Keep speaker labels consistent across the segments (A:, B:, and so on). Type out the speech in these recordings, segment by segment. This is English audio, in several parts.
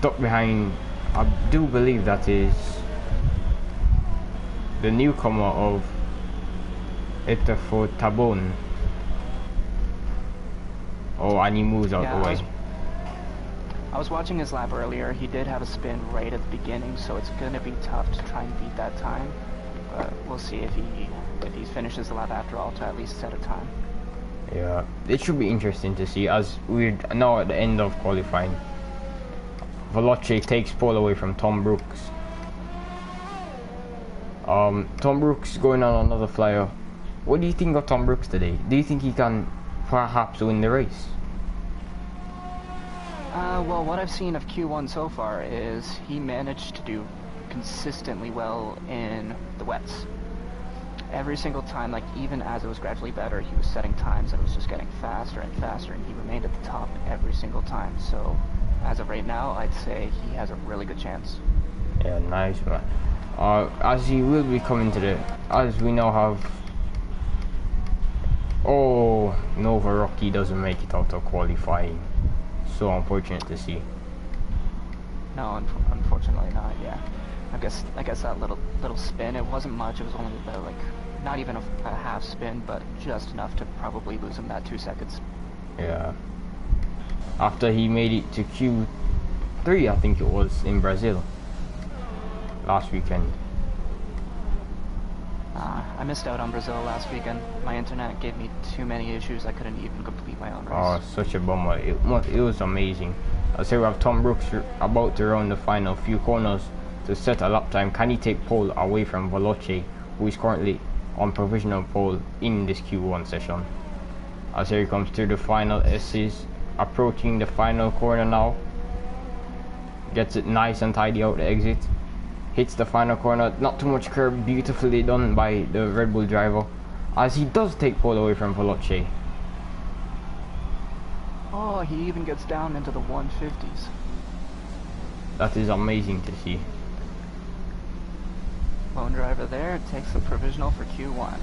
A: stuck behind, I do believe that is the newcomer of eSPORTS. Oh, and he moves out the way.
B: I was watching his lap earlier. He did have a spin right at the beginning, so it's going to be tough to try and beat that time. But we'll see if he finishes the lap after all to at least set a time.
A: Yeah, it should be interesting to see, as we're now at the end of qualifying. Veloce takes pole away from Tom Brooks. Tom Brooks going on another flyer. What do you think of Tom Brooks today? Do you think he can perhaps win the race?
B: Well, what I've seen of Q1 so far is he managed to do consistently well in the wets. Every single time, like even as it was gradually better, he was setting times that was just getting faster and faster, and he remained at the top every single time. So, as of right now, I'd say he has a really good chance.
A: Yeah, nice man. As he will be coming to the, as we now have. Oh, Nova Rocky doesn't make it out of qualifying. So unfortunate to see.
B: No, unfortunately not. Yeah, I guess that little spin, it wasn't much. It was only about, like, not even a half spin, but just enough to probably lose him that 2 seconds.
A: Yeah. After he made it to Q3, I think it was, in Brazil last weekend.
B: I missed out on Brazil last weekend. My internet gave me too many issues. I couldn't even complete my own race.
A: Oh, such a bummer. It was amazing. I say we have Tom Brooks about to run the final few corners to set a lap time. Can he take pole away from Veloce, who is currently on provisional pole in this Q1 session? As here he comes to the final S's, approaching the final corner now. Gets it nice and tidy out the exit. Hits the final corner, not too much curb, beautifully done by the Red Bull driver, as he does take pole away from Veloce.
B: Oh, he even gets down into the 150s.
A: That is amazing to see.
B: Lone driver there takes the provisional for Q1.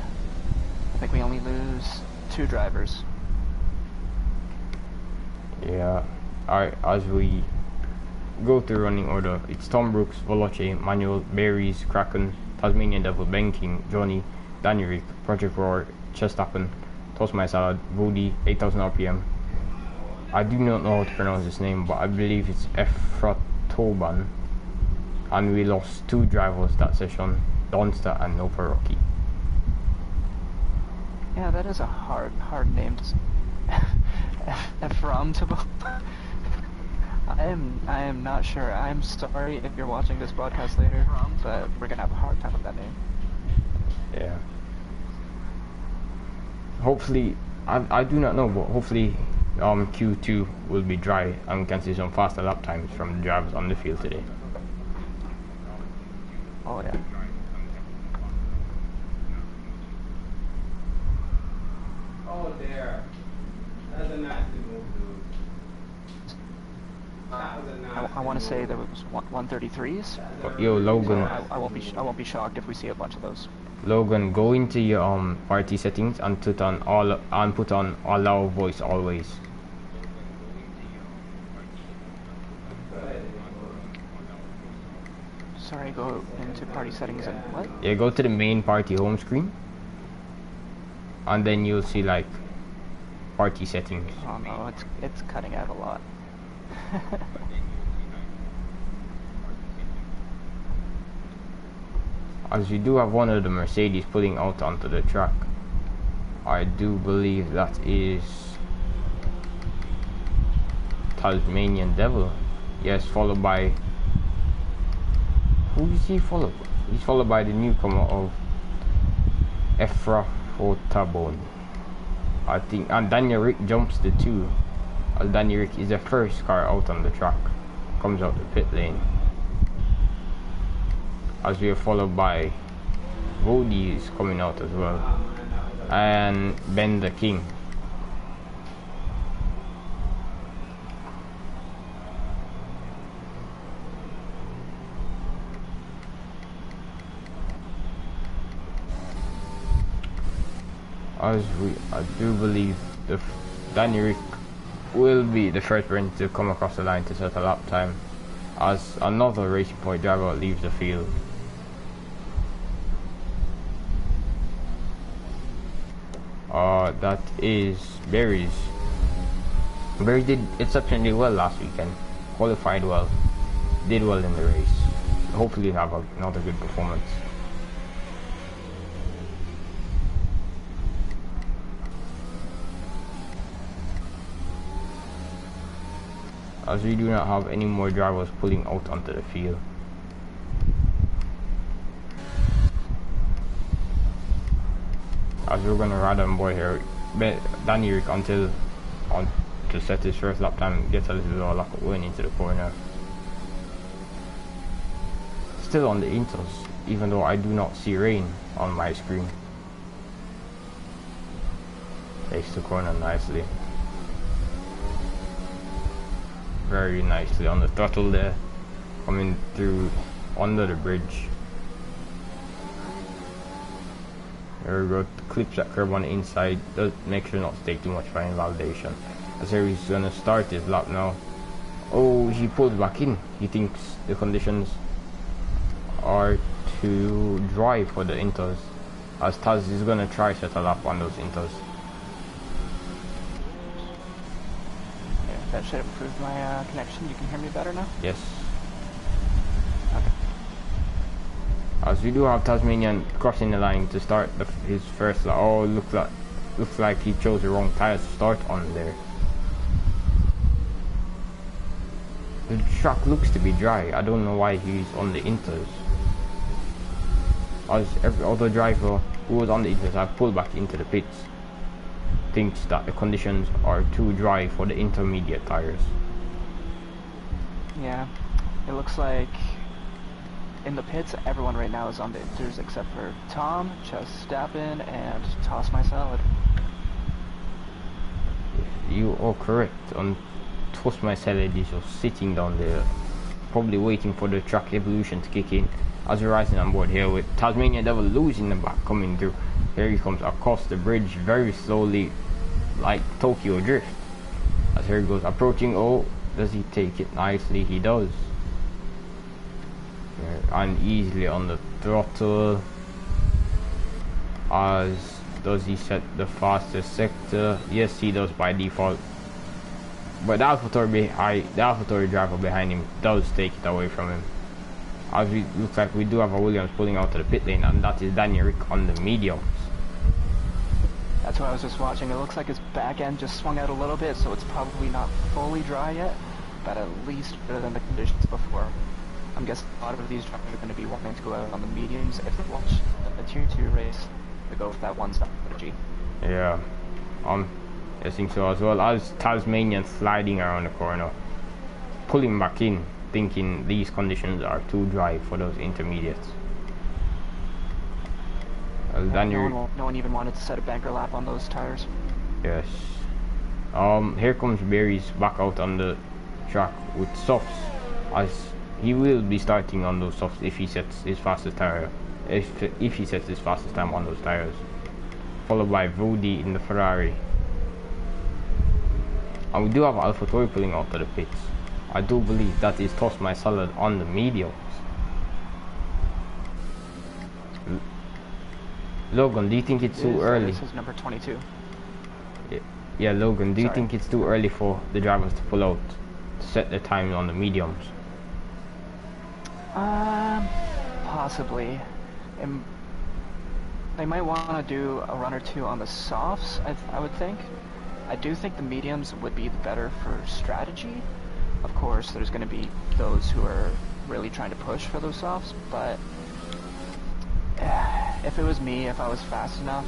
B: I think we only lose 2 drivers.
A: Yeah, alright, as we go through running order, it's Tom Brooks, Veloce, Manuel, Berries, Kraken, Tasmanian Devil, Ben King, Johnny, Danny Rick, Project Roar, Chestappen, Toast My Salad, Woody, 8000 RPM. I do not know how to pronounce his name, but I believe it's Efratoban. And we lost 2 drivers that session, Donster and Nova Rocky.
B: Yeah, that is a hard name to Efratoban. I am not sure. I'm sorry if you're watching this broadcast later, but we're gonna have a hard time with that name.
A: Yeah. Hopefully, I do not know, but hopefully Q2 will be dry and we can see some faster lap times from the drivers on the field today.
B: Oh yeah.
C: Oh there. That's a nasty move, dude.
B: I want to say there was 133s.
A: But yo, Logan.
B: I won't be shocked if we see a bunch of those.
A: Logan, go into your party settings and put on allow voice always.
B: Sorry, go into party settings and what?
A: Yeah, go to the main party home screen, and then you'll see like party settings.
B: Oh no, it's cutting out a lot.
A: As we do have one of the Mercedes pulling out onto the track. I do believe that is Tasmanian Devil. Yes, followed by, who is he followed? He's followed by the newcomer of Efratoban, I think, and Daniel Rick jumps the 2. As Daniel Rick is the first car out on the track, comes out the pit lane. As we are followed by Woody is coming out as well, and Ben the King. As I do believe Danny Rick will be the first person to come across the line to set a lap time, as another Racing Point driver leaves the field. That is Berries. Berries did exceptionally well last weekend, qualified well, did well in the race. Hopefully have another good performance. As we do not have any more drivers pulling out onto the field. As we're gonna ride on board here, Danny Rick until to set his first lap time, gets a little bit of luck going into the corner. Still on the inters, even though I do not see rain on my screen. Takes the corner nicely. Very nicely on the throttle there, coming through under the bridge. There we go, clips that curb on the inside, does make sure not to take too much final validation. As here he's gonna start his lap now. Oh, he pulled back in. He thinks the conditions are too dry for the inters, as Taz is gonna try set a lap on those inters.
B: That should improve my connection. You can hear me better now?
A: Yes.
B: Okay.
A: As we do have Tasmanian crossing the line to start his first lap. Oh, looks like he chose the wrong tires to start on there. The track looks to be dry. I don't know why he's on the inters. As every other driver who was on the inters have pulled back into the pits, thinks that the conditions are too dry for the intermediate tires.
B: Yeah, it looks like in the pits everyone right now is on the inters except for Tom, Chestappen, and Toss My Salad.
A: You are correct. On Toss My Salad is just sitting down there, probably waiting for the track evolution to kick in. As we're rising on board here with Tasmania Devil losing the back coming through. Here he comes across the bridge very slowly, like Tokyo Drift. As here he goes approaching. Oh, does he take it nicely? He does. And easily on the throttle. As does he set the fastest sector? Yes, he does by default. But the AlphaTauri driver behind him does take it away from him. As we looks like we do have a Williams pulling out to the pit lane, and that is Danny Rick on the mediums.
B: That's what I was just watching. It looks like his back end just swung out a little bit, so it's probably not fully dry yet, but at least better than the conditions before. I'm guessing a lot of these drivers are going to be wanting to go out on the mediums if they watch a Tier 2 race to go with that one strategy.
A: Yeah, I think so as well. As Tasmanian sliding around the corner, pulling back in, thinking these conditions are too dry for those intermediates.
B: No one even wanted to set a banker lap on those tires.
A: Yes. Here comes Berries back out on the track with softs, as he will be starting on those softs if he sets his fastest tire. If he sets his fastest time on those tires, followed by Vodi in the Ferrari. And we do have AlphaTauri pulling out to the pits. I do believe that is Toss My Salad on the mediums. Logan, do you think it's too early?
B: This is number 22.
A: Yeah, Logan, do you think it's too early for the drivers to pull out to set their time on the mediums?
B: Possibly. They might want to do a run or two on the softs, I would think. I do think the mediums would be better for strategy. Of course, there's going to be those who are really trying to push for those softs, but if it was me, if I was fast enough,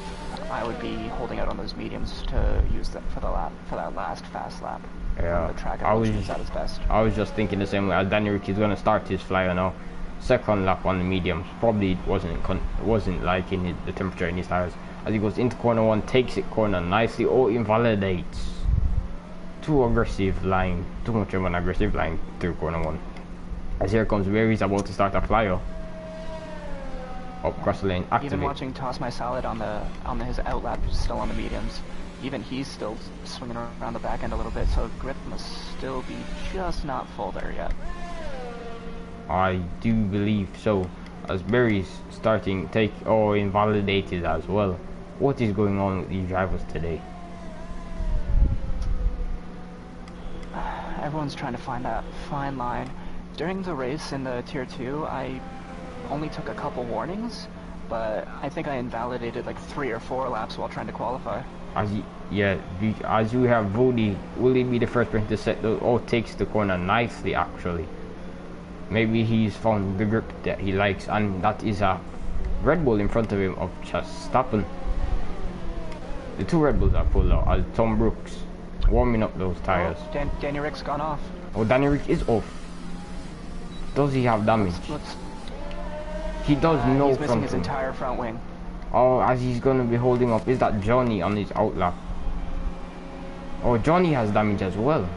B: I would be holding out on those mediums to use them for that last fast lap.
A: Yeah,
B: the track is at its best.
A: I was just thinking the same way. As Danny Rick is going to start his flyer now, second lap on the mediums. Probably wasn't liking the temperature in his tires. As he goes into corner one, takes it corner nicely. Oh, invalidates. Too aggressive line. Too much of an aggressive line through corner one. As here comes where he's about to start a flyer. Up cross the lane, activate.
B: Even watching Toss My Salad on his outlap, still on the mediums. Even he's still swinging around the back end a little bit, so grip must still be just not full there yet.
A: I do believe so. As Berry's starting take invalidated as well. What is going on with these drivers today?
B: Everyone's trying to find that fine line. During the race in the Tier 2, I only took a couple warnings, but I think I invalidated like 3 or 4 laps while trying to qualify.
A: As you have Vody, will he be the first person to set the takes the corner nicely actually? Maybe he's found the grip that he likes, and that is a Red Bull in front of him of Verstappen. The 2 Red Bulls are full out as Tom Brooks warming up those tires.
B: Oh, Danny Rick's gone off.
A: Oh, Danny Rick is off. Does he have damage? He does no
B: he's missing
A: front
B: his
A: wing.
B: entire front wing.
A: Oh, as he's gonna be holding up, is that Johnny on his outlap? Oh, Johnny has damage as well.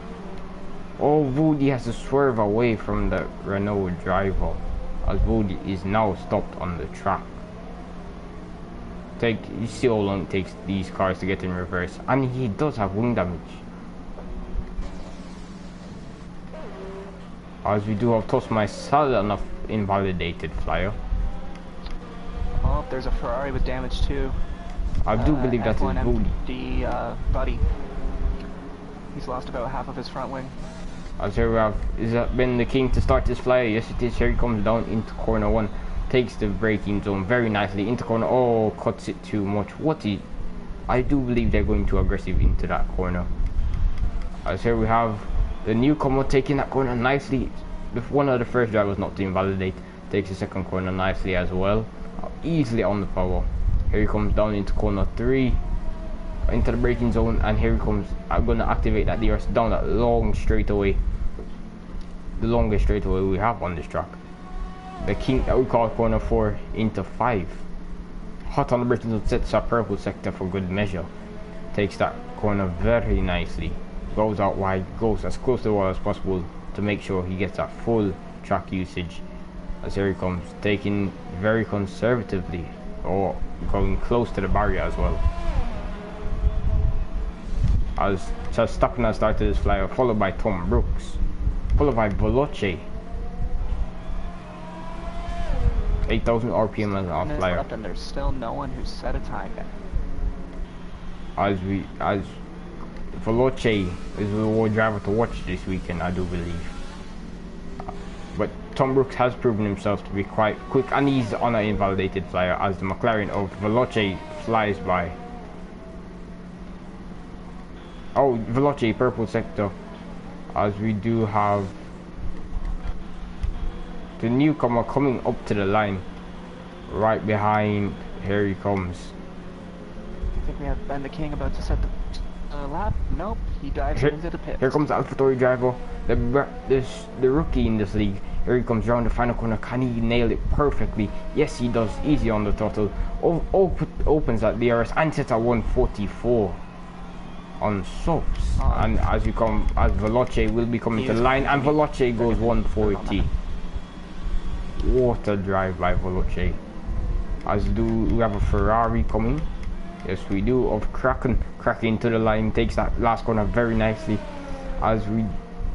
A: Oh, Woody has to swerve away from the Renault driver, as Woody is now stopped on the track. You see how long it takes these cars to get in reverse, and he does have wing damage. As we do have Tosma solid enough invalidated flyer.
B: Oh, there's a Ferrari with damage too.
A: I do believe that is
B: F1
A: Woody.
B: MD buddy. He's lost about half of his front wing.
A: As here we have, is that been the king to start this flyer? Yes it is. Here he comes down into corner 1. Takes the braking zone very nicely into corner. Oh, cuts it too much. I do believe they're going too aggressive into that corner. As here we have the newcomer taking that corner nicely. One of the first drivers not to invalidate. Takes the second corner nicely as well. Easily on the power. Here he comes down into corner 3. Into the braking zone, and here he comes. I'm going to activate that DRS down that long straightaway. The longest straightaway we have on this track. The king that we call corner 4 into 5. Hot on the braking zone, sets a purple sector for good measure. Takes that corner very nicely. Goes out wide, goes as close to the wall as possible to make sure he gets that full track usage. As here he comes, taking very conservatively, or going close to the barrier as well. As Verstappen has started his flyer, followed by Tom Brooks, followed by Veloce. 8,000 RPM as our flyer.
B: Left, and there's still no one who's set a time yet.
A: As Veloce is the world driver to watch this weekend, I do believe. But Tom Brooks has proven himself to be quite quick, and he's on an invalidated flyer as the McLaren of Veloce flies by. Oh, Veloce, purple sector. As we do have the newcomer coming up to the line. Right behind, here he comes.
B: I think we have Ben the King about to set the lap. Nope, he dives into the pit.
A: Here comes AlphaTauri driver, the rookie in this league. Here he comes round the final corner. Can he nail it perfectly? Yes, he does. Easy on the throttle. Opens that DRS and sets a 144 on softs. And as Veloce will be coming to the line, and Veloce goes 140. What a drive by Veloce. As we have a Ferrari coming. Yes, we do, of Kraken to the line, takes that last corner very nicely as we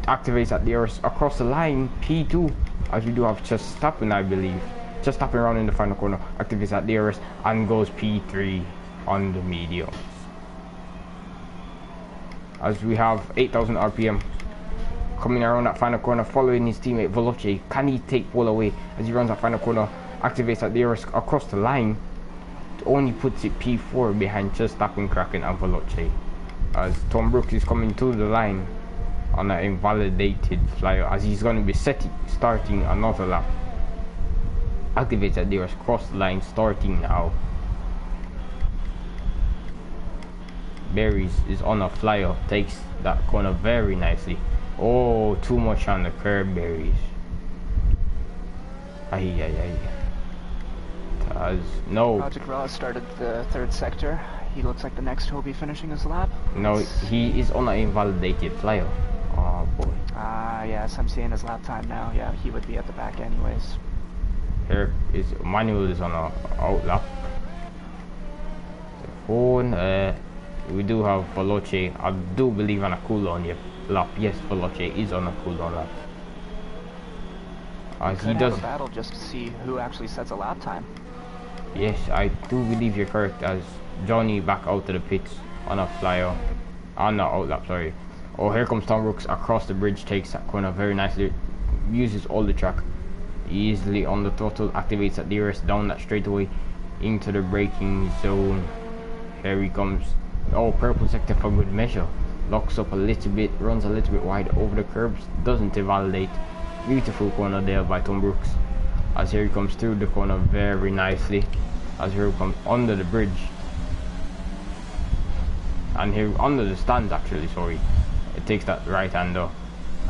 A: activates that DRS across the line, P2, as we do have Verstappen, I believe. Verstappen around in the final corner, activates that DRS and goes P3 on the mediums. As we have 8,000 RPM coming around that final corner, following his teammate Veloce. Can he take pole away as he runs that final corner, activates that DRS across the line? Only puts it P4 behind Verstappen, Kraken and Veloce. As Tom Brooks is coming to the line on an invalidated flyer, as he's going to be starting another lap. Activates that DRS across the line, starting now. Berries is on a flyer, takes that corner very nicely. Oh, too much on the curb, Berries. No.
B: Project Raw started the third sector. He looks like the next who will be finishing his lap.
A: No, he is on an invalidated flyer. Oh boy.
B: Yes, I'm seeing his lap time now. Yeah, he would be at the back anyways.
A: Here is Manuel is on a out lap. We do have Veloce. I do believe on a cooldown lap. Yes, Veloce is on a cooldown lap. As he
B: Could
A: does.
B: have a battle just to see who actually sets a lap time.
A: Yes, I do believe you're correct. As Johnny back out to the pits on a flyer, on the outlap. Sorry. Oh, here comes Tom Brooks across the bridge. Takes that corner very nicely. Uses all the track. Easily on the throttle. Activates that DRS down that straightaway into the braking zone. Here he comes. Oh, purple sector for good measure. Locks up a little bit, runs a little bit wide over the curbs, doesn't invalidate. Beautiful corner there by Tom Brooks. As here he comes through the corner very nicely. As here he comes under the bridge. And here under the stands actually, sorry. It takes that right hander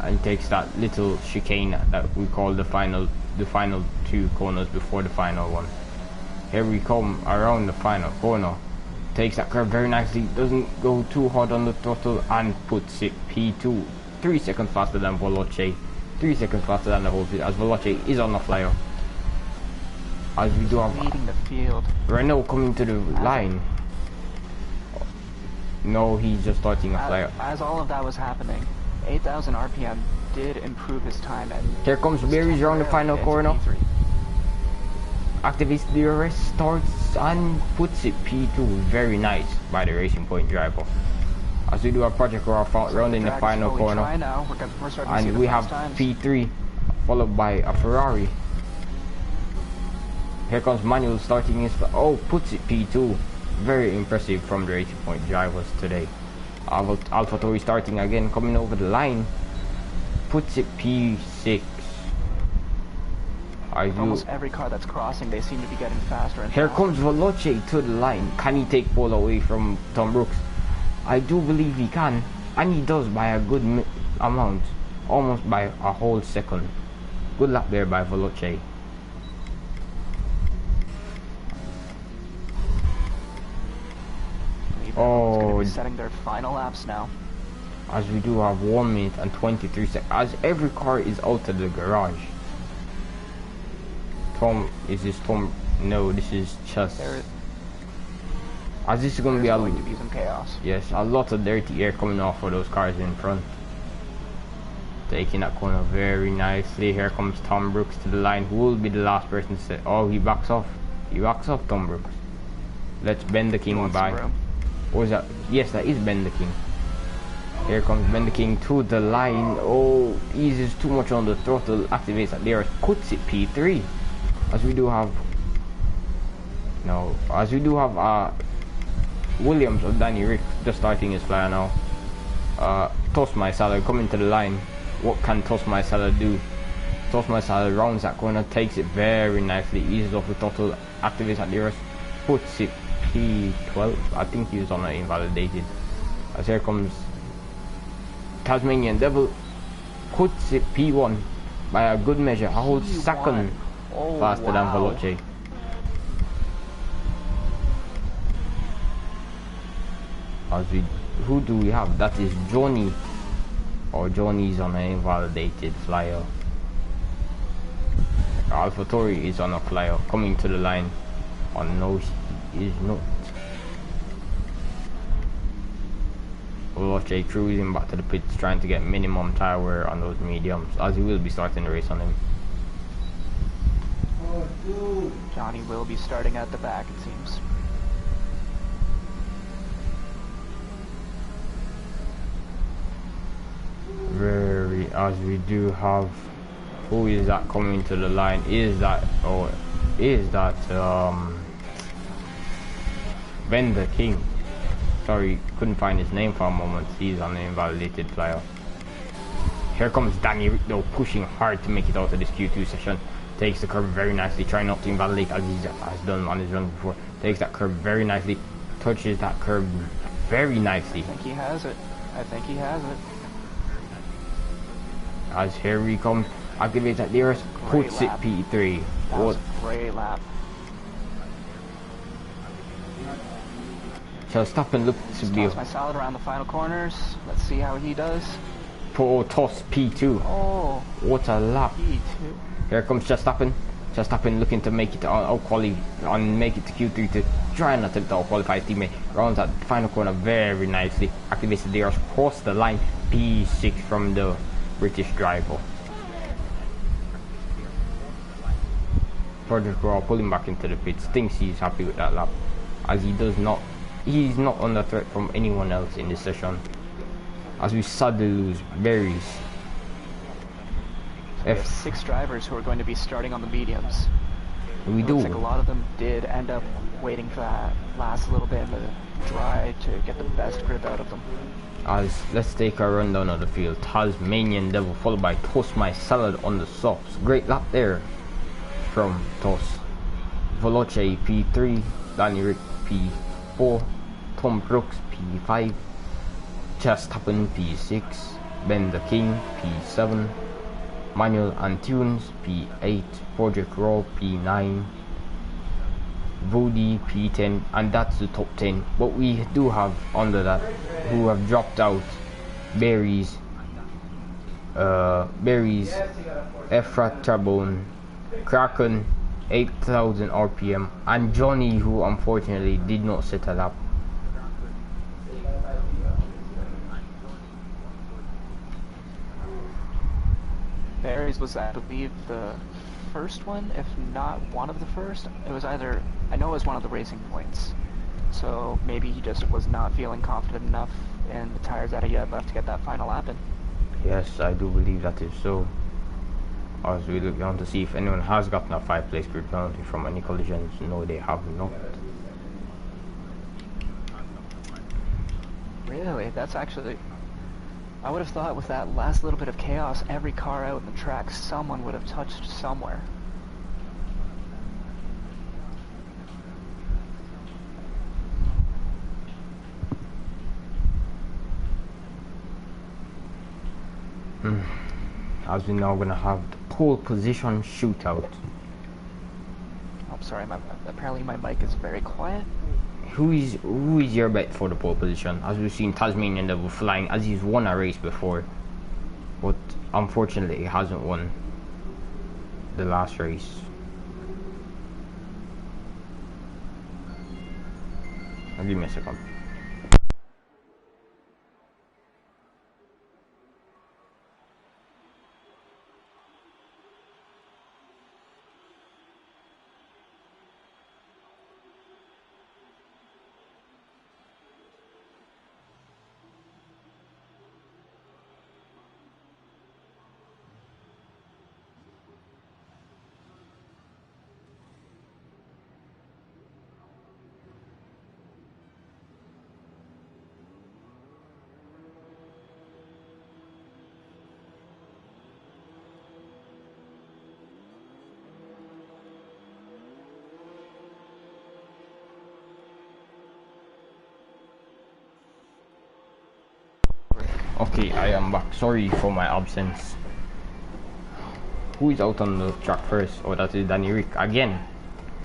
A: and takes that little chicane that we call the final two corners before the final one. Here we come around the final corner. Takes that curve very nicely, doesn't go too hard on the throttle and puts it P2. 3 seconds faster than Veloce. 3 seconds faster than the whole field as Veloce is on the flyer. As we do have
B: leading the field.
A: Renault coming to the line. No, he's just starting a flyer.
B: As all of that was happening, 8,000 RPM did improve his time. And
A: here comes Berries around the final corner. Activates the DRS, starts and puts it P2. Very nice by the Racing Point driver. As we do a project round in the final corner. And we have P3 followed by a Ferrari. Here comes Manuel starting his... Oh, puts it P2. Very impressive from the Racing Point drivers today. AlphaTauri starting again, coming over the line. Puts it P6.
B: Almost every car that's crossing, they seem to be getting faster and
A: here
B: faster.
A: comes Veloce to the line. Can he take pole away from Tom Brooks? I do believe he can, and he does by a good amount, almost by a whole second. Good lap there by Veloce.
B: Oh, setting their final laps now.
A: As we do have 1 minute and 23 seconds. As every car is out of the garage. Tom, is this Tom? No, this is just. As this is going to be
B: some chaos.
A: Yes, a lot of dirty air coming off for those cars in front. Taking that corner very nicely. Here comes Tom Brooks to the line. Who will be the last person to say? Oh, he backs off. He backs off, Tom Brooks. Let's Ben the King by. What was that? Yes, that is Ben the King. Here comes Ben the King to the line. Oh, eases too much on the throttle. Activates that there. Puts it P3. As we do have Williams or Danny Rick just starting his flyer now. Toss My Salad coming to the line. What can Toss My Salad do? Toss My Salad rounds that corner, takes it very nicely, eases off the throttle, activates at the rest, puts it P12. I think he was on an invalidated. As here comes Tasmanian Devil, puts it P1 by a good measure, a whole second faster than Veloce. Who do we have? That is Johnny. Or Johnny's on an invalidated flyer. AlphaTauri is on a flyer coming to the line. On no, he is not. Veloce cruising back to the pits, trying to get minimum tire wear on those mediums, as he will be starting the race on him.
C: Oh, dude.
B: Johnny will be starting at the back, it seems.
A: As we do have, who is that coming to the line? Is that Ben the King? Sorry, couldn't find his name for a moment. He's on the invalidated flyer. Here comes Danny Rick though, pushing hard to make it out of this Q2 session. Takes the curve very nicely, trying not to invalidate as he has done on his run before. Takes that curve very nicely, touches that curve very nicely.
B: I think he has it.
A: As here he comes, activates that DRS, puts it P3.
B: That was a great lap.
A: So stop and look to be.
B: Toss My Salad around the final corners. Let's see how he does.
A: Toss P2.
B: Oh,
A: what a lap!
B: P2.
A: Here comes Verstappen. Verstappen looking to make it make it to Q3 to try and attempt to out-qualify his teammate. Rounds that final corner very nicely. Activates the DRS, cross the line. P6 from the British driver. Project Raw pulling back into the pits, thinks he's happy with that lap, as he's not under threat from anyone else in this session. As we sadly lose Berries.
B: We have 6 drivers who are going to be starting on the mediums.
A: We
B: It
A: do.
B: looks like a lot of them did end up waiting for that last little bit in the dry to get the best grip out of them.
A: As let's take a rundown of the field. Tasmanian Devil followed by Toast My Salad on the softs. Great lap there from Toast. Veloce P3, Danny Rick P4, Tom Brooks P5, Chastappen P6, Ben the King P7, Manuel Antunes P8, Project Raw P9, Vody P10, and that's the top 10. But we do have under that who have dropped out: Berries, Efrat Trabone, Kraken 8000 RPM, and Johnny, who unfortunately did not set a lap.
B: Berries was, I believe, the first one, if not one of the first. It was either, I know it was one of the racing points. So maybe he just was not feeling confident enough in the tires that he had left to get that final lap in.
A: Yes, I do believe that is so. As we look down to see if anyone has gotten a 5-place grid penalty from any collisions. No, they have not.
B: Really? That's actually... I would have thought with that last little bit of chaos, every car out in the track, someone would have touched somewhere.
A: As we're now gonna have the pole position shootout.
B: I'm sorry, apparently my mic is very quiet.
A: Who is your bet for the pole position? As we've seen Tasmanian Devil flying, as he's won a race before, but unfortunately he hasn't won the last race. Give me a second. Okay, I am back. Sorry for my absence. Who is out on the track first? Oh, that is Danny Rick again.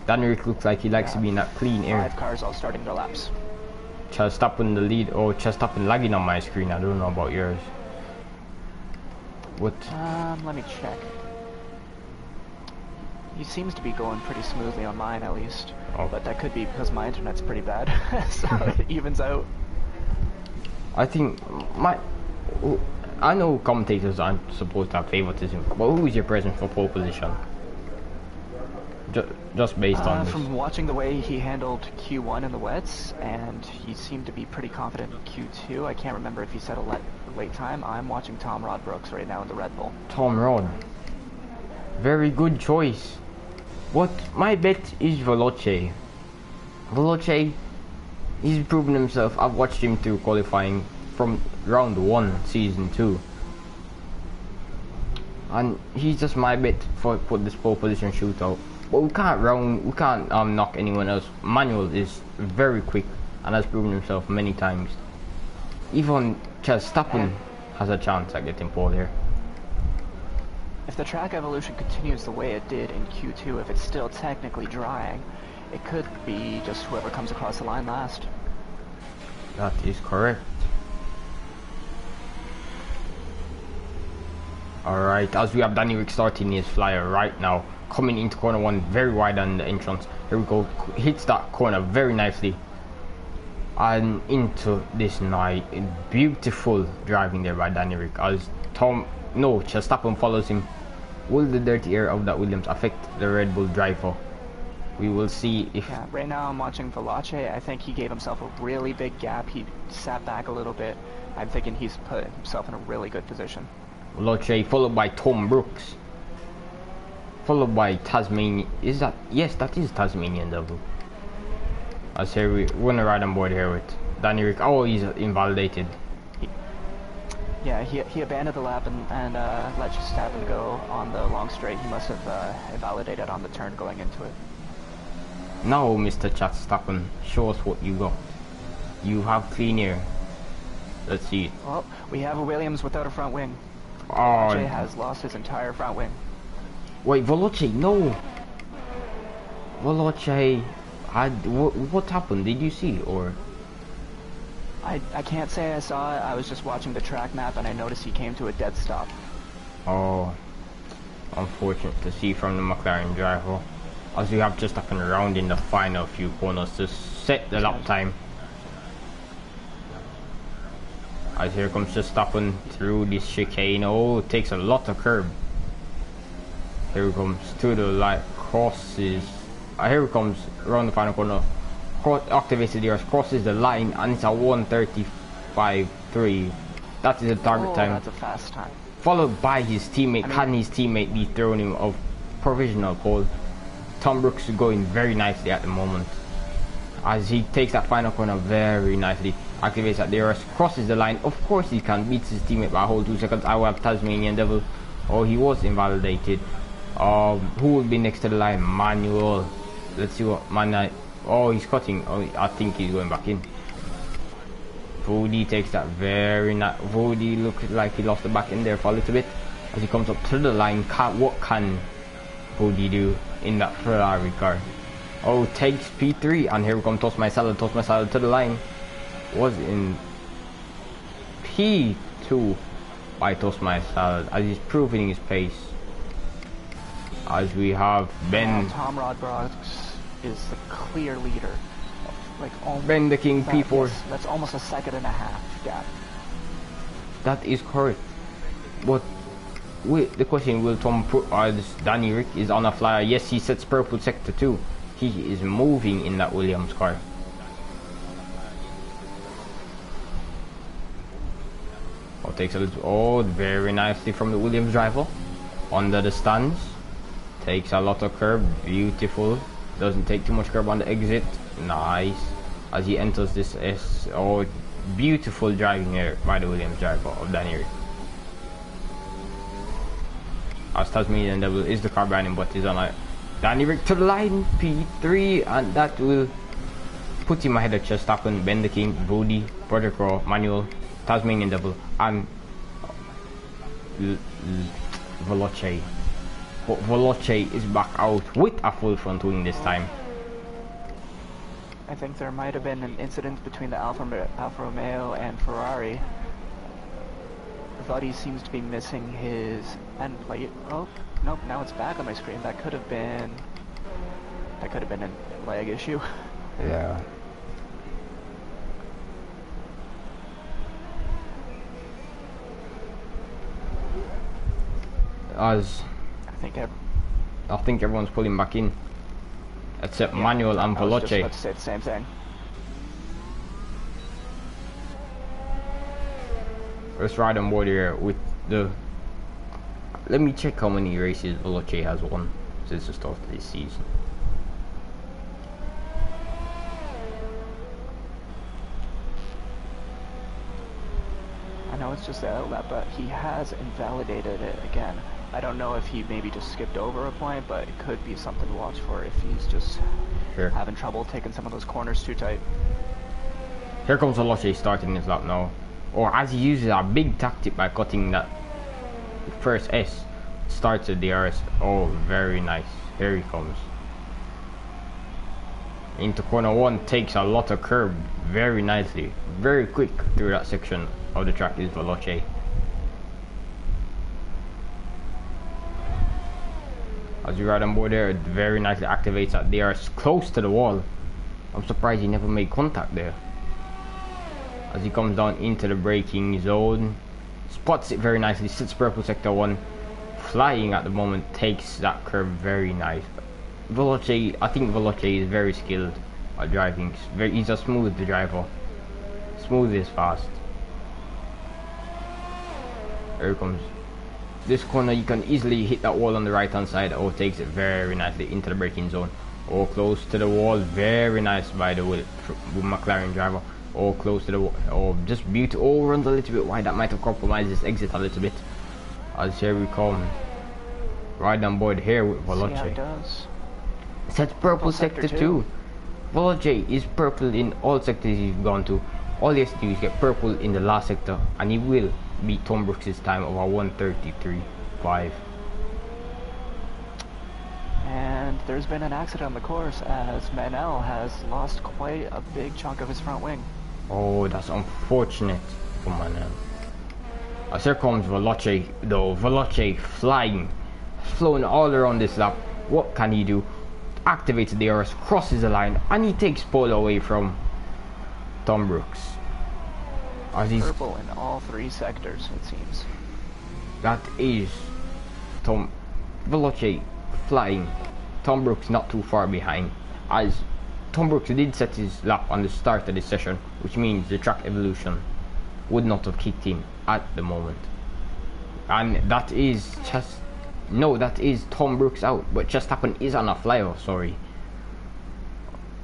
A: Danny Rick looks like he likes to be in that clean air.
B: 5 cars all starting their laps.
A: Chastappen the lead. Oh, Chastappen lagging on my screen. I don't know about yours. What?
B: Let me check. He seems to be going pretty smoothly on mine, at least.
A: Oh.
B: But that could be because my internet's pretty bad, so it evens out.
A: I think I know commentators aren't supposed to have favoritism, but who is your present for pole position? Just based on this.
B: From watching the way he handled Q1 in the wets, and he seemed to be pretty confident in Q2. I can't remember if he set a late time. I'm watching Tom Rod Brooks right now in the Red Bull.
A: Tom Rod. Very good choice. But my bet is Veloce. Veloce, he's proven himself. I've watched him through qualifying from round 1, season 2. And he's just my bet for this pole position shootout. But we can't knock anyone else. Manuel is very quick and has proven himself many times. Even Verstappen has a chance at getting pole here.
B: If the track evolution continues the way it did in Q2, if it's still technically drying, it could be just whoever comes across the line last.
A: That is correct. Alright, as we have Danny Rick starting his flyer right now, coming into corner 1, very wide on the entrance. Here we go, hits that corner very nicely. And into this night, beautiful driving there by Danny Rick as Verstappen follows him. Will the dirty air of that Williams affect the Red Bull driver? We will see if...
B: Yeah, right now I'm watching Veloce. I think he gave himself a really big gap. He sat back a little bit. I'm thinking he's put himself in a really good position.
A: Veloce followed by Tom Brooks. Followed by Tasmanian... Is that... Yes, that is Tasmanian Devil. As here we're gonna ride on board here with Danny Rick. Oh, he's invalidated.
B: He abandoned the lap and let Verstappen go on the long straight. He must have invalidated on the turn going into it.
A: Now, Mr. Verstappen, show us what you got. You have clean air. Let's see it.
B: Well, we have a Williams without a front wing.
A: Oh,
B: Jay has lost his entire front wing.
A: Wait, Veloce, no! Veloce had... What happened? Did you see, or...?
B: I can't say I saw it. I was just watching the track map and I noticed he came to a dead stop.
A: Oh, unfortunate to see from the McLaren driver. As we have just happened around in the final few corners to set the lap time. As here comes Verstappen through this chicane. Oh, it takes a lot of curb. Here it comes to the light, crosses. Here it comes around the final corner. Activates the DRS, crosses the line, and it's a 1:35.3. That is the target time.
B: That's a fast time.
A: Followed by his teammate. Can his teammate dethrone him of provisional pole? Tom Brooks is going very nicely at the moment. As he takes that final corner very nicely. Activates that DRS, crosses the line. Of course he can, beats his teammate by a whole 2 seconds. I will have Tasmanian Devil. Oh, he was invalidated. Who will be next to the line? Manuel. Let's see what Manuel... Oh, he's cutting. Oh, I think he's going back in. Vody takes that very nice. Vody looks like he lost the back end there for a little bit. As he comes up to the line, what can Vody do in that Ferrari car? Oh, takes P3, and here we come Toss My Salad to the line. Was in P2 by Toss My Salad as he's proving his pace. As we have Ben.
B: Tom Rodbrooks is the clear leader. Like
A: Ben the King P4.
B: That's almost a second and a half gap.
A: That is correct. But the question, will Tom Danny Rick is on a flyer? Yes, he sets purple sector 2. He is moving in that Williams car. Oh, takes a little. Oh, very nicely from the Williams driver. Under the stands. Takes a lot of curb. Beautiful. Doesn't take too much curb on the exit. Nice. As he enters this S. Oh, beautiful driving here by the Williams driver of Danny Rick. As Tasmanian Devil is the car behind him, but he's on like Danny Rick to the line, P3, and that will put him ahead of Verstappen, Ben the King, Vody, Brother Crow, Manuel, Tasmanian Devil, and Veloce. But Veloce is back out with a full front wing this time.
B: I think there might have been an incident between the Alfa Romeo and Ferrari. Vody seems to be missing his end plate. Oh, nope, now it's back on my screen. That could have been a lag issue.
A: Yeah. As I think everyone's pulling back in, except Manuel and Veloce.
B: I was just about to say the same thing.
A: Let's ride on board here with the... Let me check how many races Veloce has won since the start of this season.
B: I know it's just the outlet, but he has invalidated it again. I don't know if he maybe just skipped over a point, but it could be something to watch for if he's just having trouble taking some of those corners too tight.
A: Here comes Veloce starting his lap now. Or as he uses a big tactic by cutting that first S, starts the DRS. Oh, very nice. Here he comes. Into corner 1, takes a lot of curb very nicely. Very quick through that section of the track is Veloce. As you ride on board there, it very nicely activates that DRS close to the wall. I'm surprised he never made contact there. As he comes down into the braking zone, spots it very nicely, sits purple sector 1, flying at the moment, takes that curve very nice. Veloce, I think Veloce is very skilled at driving. He's a smooth driver. Smooth is fast. Here it comes. This corner, you can easily hit that wall on the right hand side. Oh, takes it very nicely into the braking zone. Oh, close to the wall. Very nice by the way, McLaren driver. Oh, close to the wall. Oh, just beautiful. Oh, runs a little bit wide. That might have compromised this exit a little bit. As here we come. Right on board here with Veloce.
B: See how it does.
A: Sets purple sector 2. Veloce is purple in all sectors he's gone to. All he has to do is get purple in the last sector, and he will beat Tom Brooks' time of a 1:33.5.
B: And there's been an accident on the course as Manel has lost quite a big chunk of his front wing.
A: Oh, that's unfortunate for Manel. As here comes Veloce though. Veloce flying, flowing all around this lap. What can he do? Activates the DRS, crosses the line, and he takes pole away from Tom Brooks. As he's
B: purple in all 3 sectors, it seems.
A: That is Tom Veloce flying. Tom Brooks not too far behind, as Tom Brooks did set his lap on the start of this session, which means the track evolution would not have kicked in at the moment. And that is just no, that is Tom Brooks out, but Verstappen is on a flyover, sorry.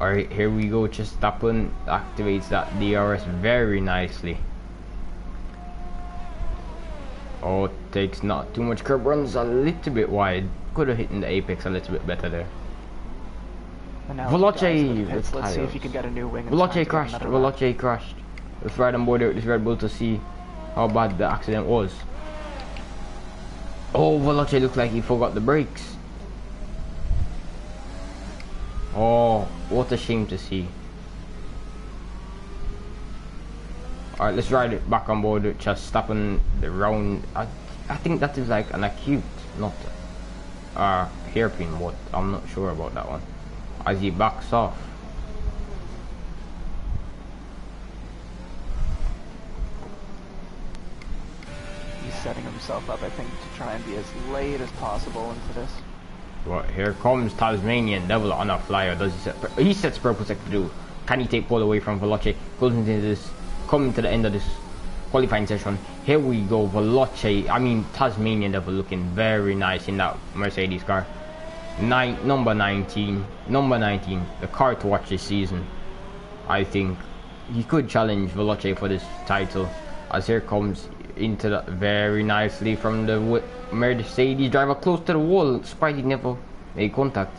A: Alright, here we go. Verstappen activates that DRS very nicely. Oh, takes not too much curb, runs a little bit wide. Could have hit in the apex a little bit better there. Veloce,
B: let's see if he can get a new wing.
A: Veloce crashed. Veloce crashed. Let's ride on board with this Red Bull to see how bad the accident was. Oh, Veloce looked like he forgot the brakes. Oh, what a shame to see. Alright, let's ride it back on board with Verstappen the round. I think that is like an acute, not hairpin, but I'm not sure about that one. As he backs off.
B: He's setting himself up, I think, to try and be as late as possible into this.
A: Well, here comes Tasmanian Devil on a flyer. Does he sets purple sector 2. Can he take pole away from Veloce? Goes into this, coming to the end of this qualifying session. Here we go, Veloce. Tasmanian Devil looking very nice in that Mercedes car. Number 19, the car to watch this season. I think he could challenge Veloce for this title. As here comes into that very nicely from the Mercedes driver, close to the wall. Surprised he never made contact.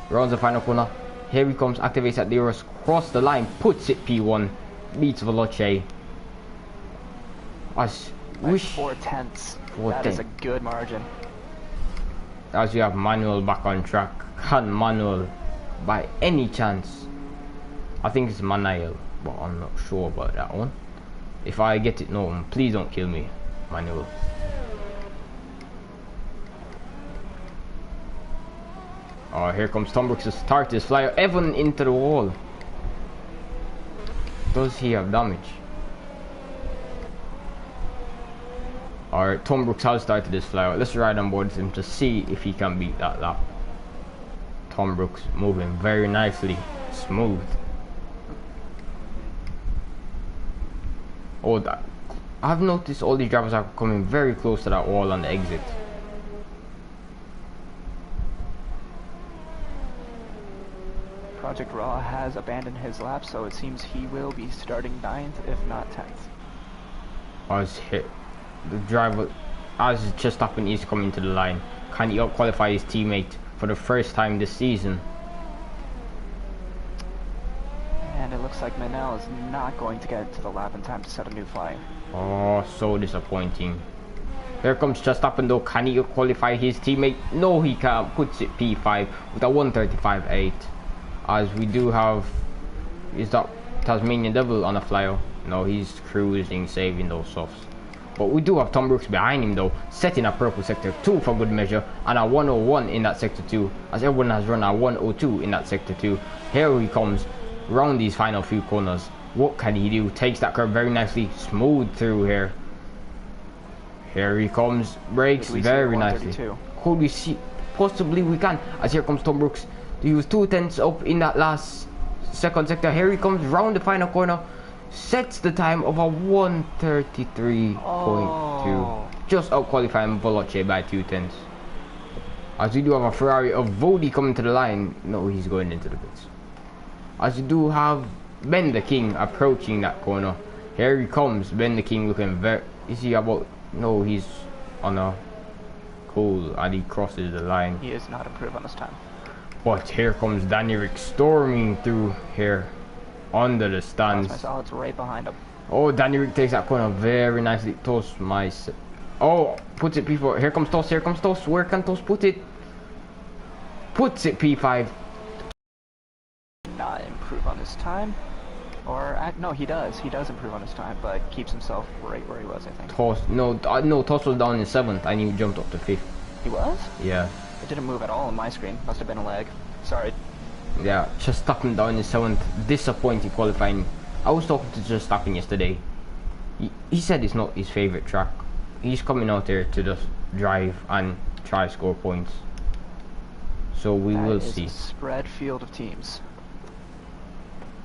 A: Rounds the final corner. Here he comes, activates that DRS, cross the line, puts it P1, beats Veloce. As wish
B: 4/10. That is a good margin.
A: As you have Manuel back on track. Can Manuel, by any chance, I think it's Manuel, but I'm not sure about that one. If I get it known, please don't kill me, Manuel. Oh, here comes Tom Brooks to start his flyer. Evan into the wall. Does he have damage? Alright, Tom Brooks has started this flyer. Let's ride on board with him to see if he can beat that lap. Tom Brooks moving very nicely, smooth. Oh, that I've noticed all these drivers are coming very close to that wall on the exit.
B: Project Raw has abandoned his lap, so it seems he will be starting 9th, if not 10th.
A: As hit the driver, as Verstappen is coming to the line, can he out-qualify his teammate for the first time this season?
B: And it looks like Manel is not going to get to the lap in time to set a new flying.
A: Oh, so disappointing. Here comes Verstappen though. Can he qualify his teammate? No, he can't. Puts it P5 with a 1:35.8. As we do have, is that Tasmanian Devil on a flyer? No, he's cruising, saving those softs. But we do have Tom Brooks behind him though, setting a purple sector 2 for good measure, and a 101 in that sector 2, as everyone has run a 102 in that sector 2. Here he comes, round these final few corners. What can he do? Takes that curve very nicely, smooth through here. Here he comes, brakes very nicely. Could we see? Possibly we can. As here comes Tom Brooks. He was 2/10 up in that last second sector. Here he comes round the final corner. Sets the time of a 1:33.2. Just out qualifying Veloce by 2/10. As we do have a Ferrari of Vodi coming to the line. No, he's going into the pits. As we do have Ben the King approaching that corner. Here he comes, Ben the King looking very... Is he about... No, he's on a cool and he crosses the line.
B: He is not improved on this time.
A: But here comes Danny Rick storming through here under the stands.
B: My solid's right behind him.
A: Oh, Danny Rick takes that corner very nicely. Toast my... Oh, puts it P4. Here comes Toast, here comes Toast. Where can Toast put it? Puts it P5.
B: Not improve on his time. Or, no, he does. He does improve on his time, but keeps himself right where he was, I think.
A: Toast, no, Toast was down in 7th and he jumped up to 5th.
B: He was?
A: Yeah.
B: It didn't move at all on my screen. Must have been a lag. Sorry.
A: Yeah, just Verstappen down in 7th. Disappointing qualifying. I was talking to just Verstappen yesterday. He said it's not his favourite track. He's coming out there to just drive and try score points. So we will see.
B: A spread field of teams.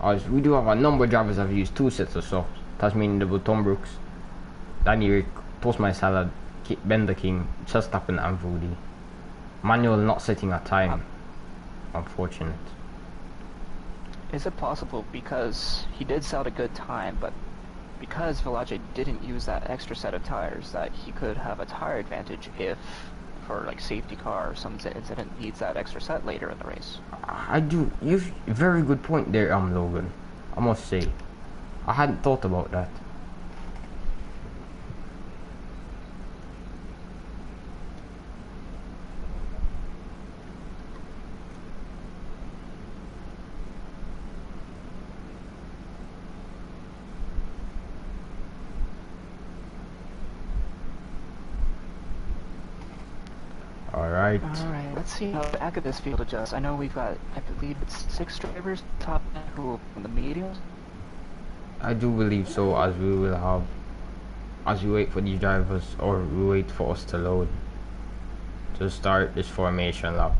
A: As we do have a number of drivers that have used 2 sets of softs. Tasmanian double Tom Brooks, Danny Rick, Toast My Salad, Ben the King, Verstappen and Vodi. Manuel not setting a time. Unfortunate.
B: Is it possible because he did set a good time, but because Veloce didn't use that extra set of tires, that he could have a tire advantage if, for like safety car or some incident, needs that extra set later in the race?
A: I do. You've very good point there, Logan. I must say, I hadn't thought about that. Alright,
B: let's see how the back of this field adjusts. I know we've got, I believe it's 6 drivers top who in the mediums.
A: I do believe so, as we will have, as we wait for these drivers, or we wait for us to load, to start this formation lap.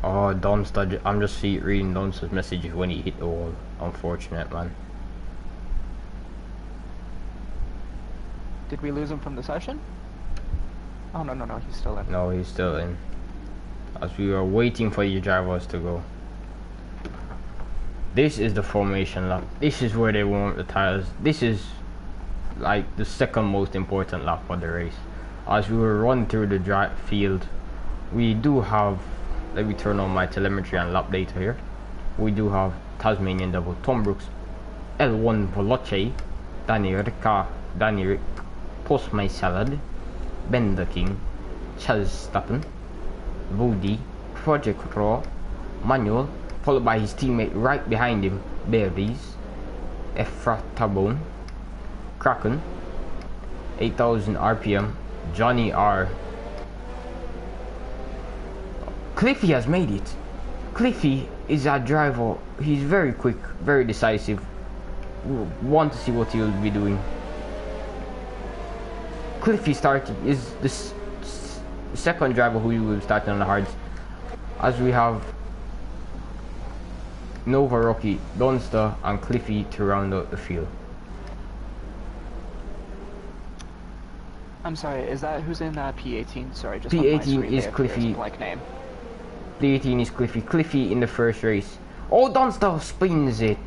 A: Oh, Dunster, I'm just reading Dunster's message when he hit the wall. Unfortunate, man.
B: Did we lose him from the session? Oh, no, he's still in.
A: No, he's still in. As we are waiting for your drivers to go. This is the formation lap. This is where they warm up the tires. This is like the second most important lap of the race. As we will run through the field, we do have... Let me turn on my telemetry and lap data here. We do have Tasmanian double Tom Brooks, L1 Veloce, Danny Rick, Toast My Salad, Ben the King, Verstappen, Vodi, Project Raw, Manuel, followed by his teammate right behind him, Berries, Efratabone, Kraken, 8000 RPM, Johnny R. Cliffy has made it. Cliffy is a driver. He's very quick, very decisive. We want to see what he'll be doing. Cliffy is the second driver who will start on the hards. As we have Nova Rocky, Dunster and Cliffy to round out the field.
B: I'm sorry, is that who's in P18? Sorry, just
A: P18 is Cliffy.
B: Blank name.
A: P18 is Cliffy. Cliffy in the first race. Oh, Dunster spins it.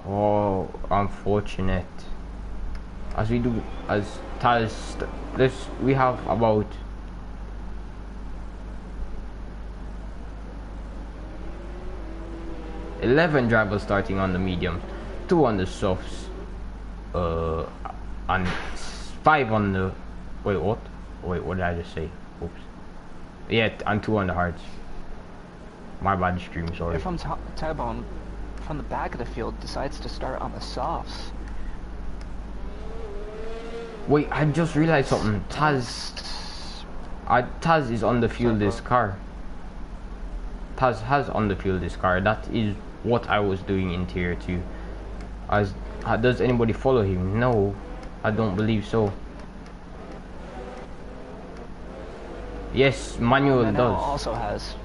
A: Oh, unfortunate. As we do, as Taz, we have about 11 drivers starting on the mediums, 2 on the softs, and 5 on the. Wait, what? Wait, what did I just say? Oops. Yeah, and 2 on the hards. My bad stream, sorry.
B: If I'm Tabone, from the back of the field, decides to start on the softs.
A: Wait, I just realized something. Taz, Taz is on the field this car. Taz has on the field this car. That is what I was doing in tier 2. Does anybody follow him? No, I don't believe so. Yes, Manuel does.
B: Also has.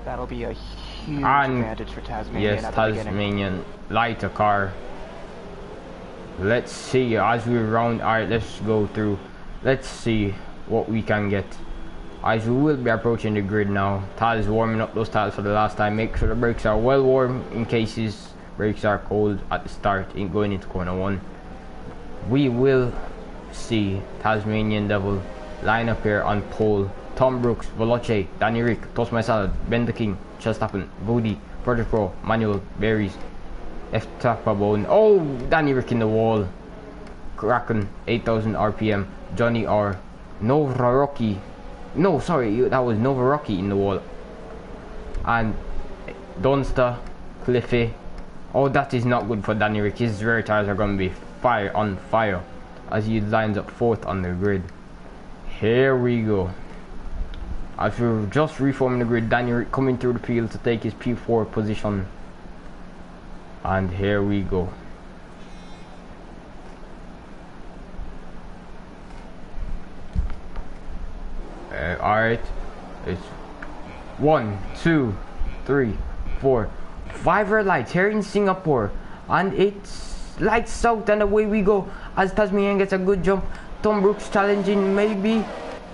B: That'll be a huge advantage for Tasmania.
A: Yes, Tasmanian lighter car. Let's see as we round. Alright, let's go through. Let's see what we can get. As we will be approaching the grid now. Taz is warming up those tires for the last time. Make sure the brakes are well warm in case his brakes are cold at the start in going into corner 1. We will see Tasmanian Devil line up here on pole. Tom Brooks, Veloce, Danny Rick, Toast My Salad, Ben the King, Chestappen, Woody, Project Pro, Manuel, Berries, F Tapabone. Oh, Danny Rick in the wall. Kraken, 8000 RPM, Johnny R, Nova Rocky. No, sorry, that was Nova Rocky in the wall. And Dunster, Cliffy. Oh, that is not good for Danny Rick. His rear tires are going to be on fire as he lines up 4th on the grid. Here we go. As we're just reforming the grid, Danny Rick coming through the field to take his P4 position. And here we go. Alright, it's 1, 2, 3, 4, 5 red lights here in Singapore, and it's lights out and away we go as Tasmanian gets a good jump. Tom Brooks challenging maybe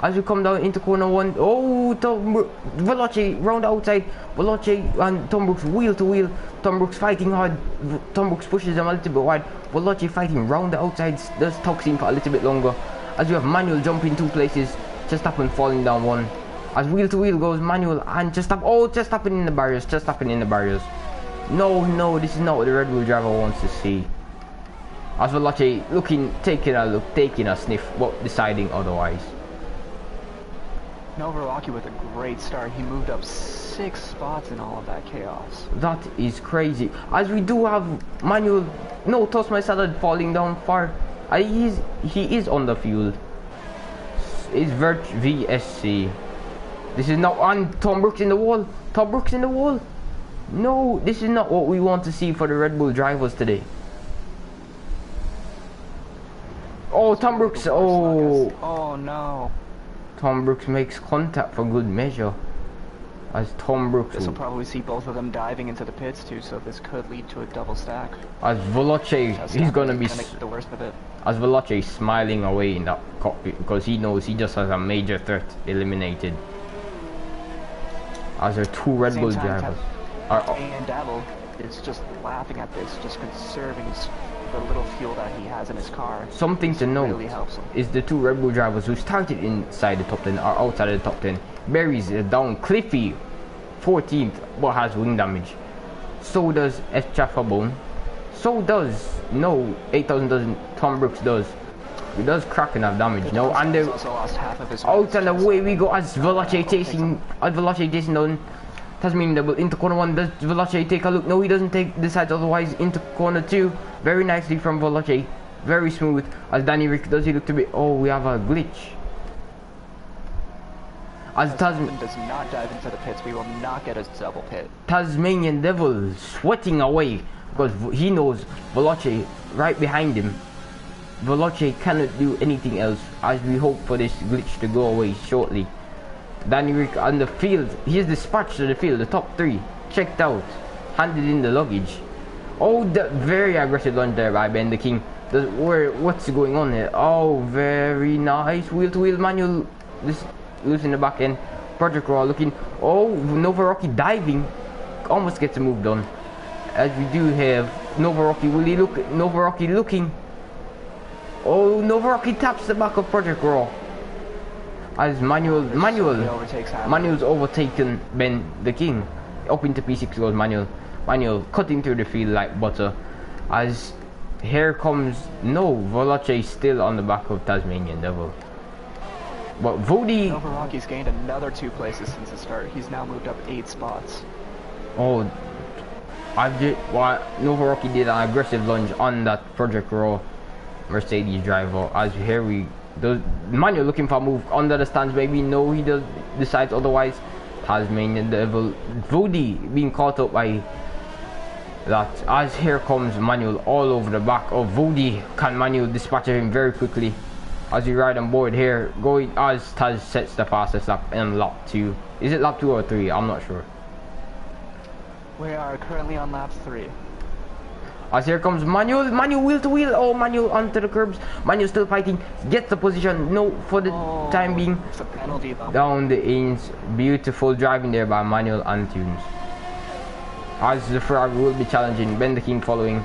A: as we come down into corner 1. Oh, Veloce round outside. Veloce and Tom Brooks wheel to wheel. Tom Brooks fighting hard. Tom Brooks pushes him a little bit wide. Veloce fighting round the outsides. Does tucks in for a little bit longer as we have Manuel jumping 2 places. Chestappen falling down 1. As wheel to wheel goes Manuel and Chestappen in the barriers. Chestappen in the barriers. No, this is not what the Red Bull driver wants to see. As Veloce taking a look, taking a sniff, but deciding otherwise.
B: Nova Rocky with a great start. He moved up 6 spots in all of that chaos.
A: That is crazy. As we do have Manuel, Toast My Salad falling down far. He is on the field. It's Vert VSC. This is not on. Tom Brooks in the wall. Tom Brooks in the wall. No, this is not what we want to see for the Red Bull drivers today. Oh, Tom Brooks.
B: Oh no.
A: Tom Brooks makes contact for good measure. As Tom Brooks.
B: This will probably see both of them diving into the pits too, so this could lead to a double stack.
A: As Veloce, he's gonna be
B: make the worst of it.
A: As Veloce smiling away in that cockpit because he knows he just has a major threat eliminated. As there are 2 Red Bull drivers.
B: And Dabble is just laughing at this, just conserving the little fuel that he has in his car.
A: Something to note
B: really helps him.
A: is the 2 Red Bull drivers who started inside the top 10 are outside of the top 10. Berries is down. Cliffy 14th but has wing damage. So does S. Chaffabone. So does 8000 doesn't. Tom Brooks does. He does Kraken have damage. No, and the
B: also lost half of his
A: out and away we go as Veloce chasing down Tasmanian Devil into corner 1. Does Veloce take a look? No, he doesn't decides otherwise into corner 2. Very nicely from Veloce. Very smooth. As Danny Rick does he look to be. Oh, we have a glitch. As
B: Tasmanian does not dive into the pits, we will not get a double pit.
A: Tasmanian Devil sweating away because he knows Veloce right behind him. Veloce cannot do anything else as we hope for this glitch to go away shortly. Danny Rick on the field. He is dispatched to the field. The top 3 checked out, handed in the luggage. Oh, the very aggressive lunge there by Ben the King. What's going on here? Oh, very nice. Wheel to wheel Manuel. This losing the back end. Project Raw looking. Oh, Nova Rocky diving. Almost gets a move done. As we do have Nova Rocky. Will he look? Nova Rocky looking. Oh, Nova Rocky taps the back of Project Raw. As Manuel's overtaken Ben the King. Up into P6 goes Manuel. Manuel cutting through the field like butter. As here comes Veloce still on the back of Tasmanian Devil. But Vody.
B: Nova Rocky's gained another 2 places since the start. He's now moved up 8 spots.
A: Oh, Nova Rocky did an aggressive lunge on that Project Raw Mercedes driver. As here we Does Manuel looking for a move under the stands? Maybe no, he does decides otherwise. Tasmanian Devil, Woody being caught up by that. As here comes Manuel all over the back of Woody. Can Manuel dispatch him very quickly? As we ride on board here, going as Taz sets the fastest lap in lap 2. Is it lap 2 or 3? I'm not sure.
B: We are currently on lap 3.
A: As here comes Manuel wheel to wheel. Oh, Manuel onto the curbs. Manuel still fighting, gets the position. No, for the time being.
B: It's a penalty though.
A: Down the ends. Beautiful driving there by Manuel and Tunes. As the Ferrari will be challenging, Ben the King following.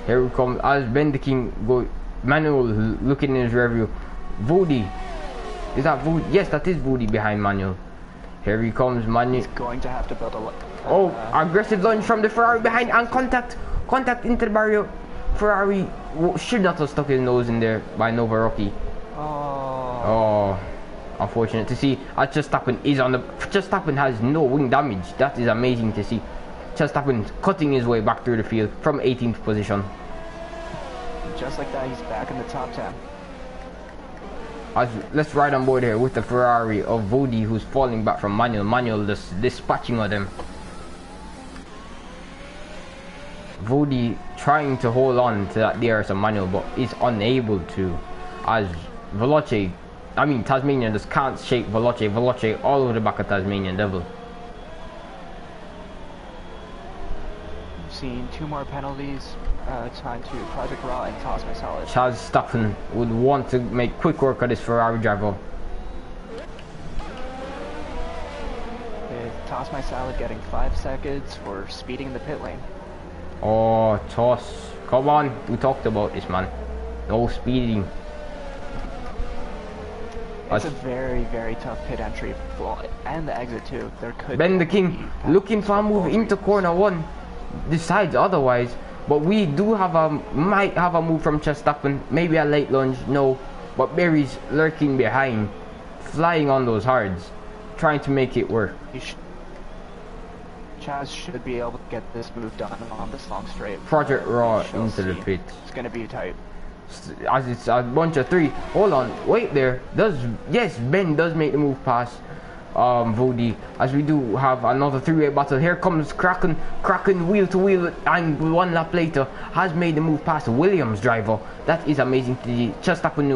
A: Here we come as Ben the King go. Manuel looking in his rearview. Woody. Is that Woody? Yes, that is Woody behind Manuel. Here he comes, Manuel.
B: He's going to have to build a
A: oh, aggressive lunge from the Ferrari behind and contact into the barrier. Ferrari should not have stuck his nose in there by Novarocky. Oh, unfortunate to see. As Verstappen is on the. Verstappen has no wing damage. That is amazing to see. Verstappen cutting his way back through the field from 18th position.
B: Just like that, he's back in the top 10.
A: Let's ride on board here with the Ferrari of Woody, who's falling back from Manuel. Manuel just dispatching of them. Woody trying to hold on to that DRS of Manuel, but is unable to. As Tasmanian just can't shake Veloce all over the back of Tasmanian Devil.
B: Seen 2 more penalties. Time to Project Raw and toss my solid.
A: Charles Staffen would want to make quick work of this Ferrari driver.
B: Toss my salad getting 5 seconds for speeding in the pit lane.
A: Oh, toss. Come on, we talked about this, man. No speeding.
B: It's a very, very tough pit entry. Well, and the exit too. There could
A: Ben the King looking for a move into corner 1. Decides otherwise. But we do might have a move from Verstappen, maybe a late lunge, no. But Berry's lurking behind, flying on those hards, trying to make it work.
B: Chaz should be able to get this move done on this long straight.
A: Project Raw into the pit.
B: It's gonna be tight.
A: As it's a bunch of 3. Hold on, wait there. Yes, Ben does make the move past Woody, as we do have another 3-way battle. Here comes Kraken wheel to wheel, and 1 lap later has made the move past the Williams driver. That is amazing to see. Verstappen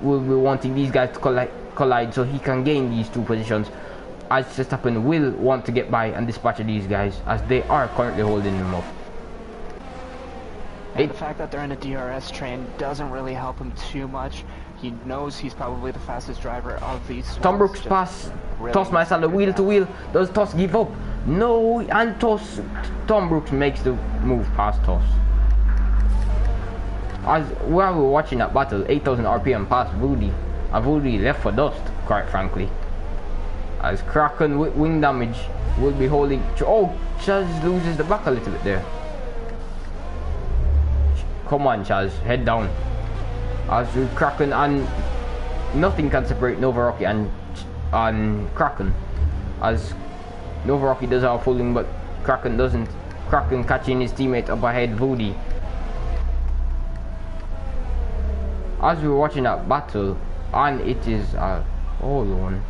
A: will be wanting these guys to collide so he can gain these 2 positions, as Verstappen will want to get by and dispatch these guys, as they are currently holding him up.
B: And the fact that they're in a DRS train doesn't really help him too much. He knows he's probably the fastest driver of these.
A: Tom Brooks pass. Really Toss myself the wheel to wheel. Does Toss give up? No, and Tom Brooks makes the move past Toss. As while we were watching that battle, 8,000 RPM past Woody, and Woody left for dust, quite frankly. As Kraken with wing damage will be holding. Oh, Chaz loses the back a little bit there. Come on, Chaz, head down. As with Kraken, and nothing can separate Novarocky and Kraken, as Novarocky does our pulling but Kraken doesn't. Kraken catching his teammate up ahead, Woody. As we were watching that battle, and it is hold on.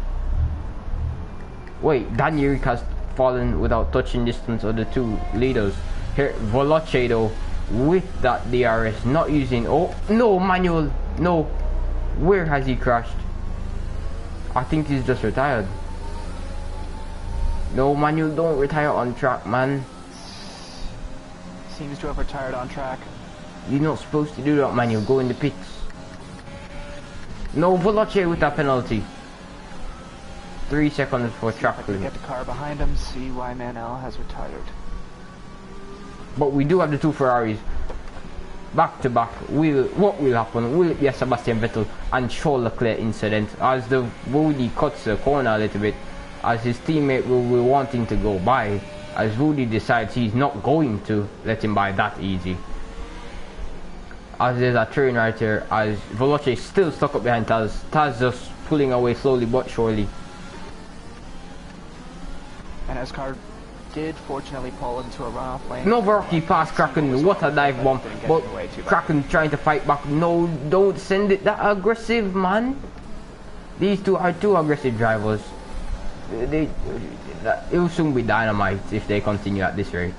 A: Wait, Daniel has fallen without touching distance of the 2 leaders. Here, Veloce though, with that DRS, not using. Oh no, Manuel, no. Where has he crashed? I think he's just retired. No, Manuel, don't retire on track, man.
B: Seems to have retired on track.
A: You're not supposed to do that, Manuel. Go in the pits. No, Veloce with that penalty. 3 seconds for track limit.
B: Get the car behind him. See why Manel has retired.
A: But we do have the 2 Ferraris back to back. What will happen? Will it be a Sebastian Vettel and Charles Leclerc incident, as the Woody cuts the corner a little bit, as his teammate will be wanting to go by, as Woody decides he's not going to let him by that easy. As there's a turn right here, as Veloce is still stuck up behind Taz. Taz just pulling away slowly but surely.
B: And as car did fortunately pull into a runoff lane.
A: Novaroki past Kraken, what a dive bomb. But Kraken trying to fight back. No, don't send it that aggressive, man. These two are too aggressive drivers. It will soon be dynamite if they continue at this rate.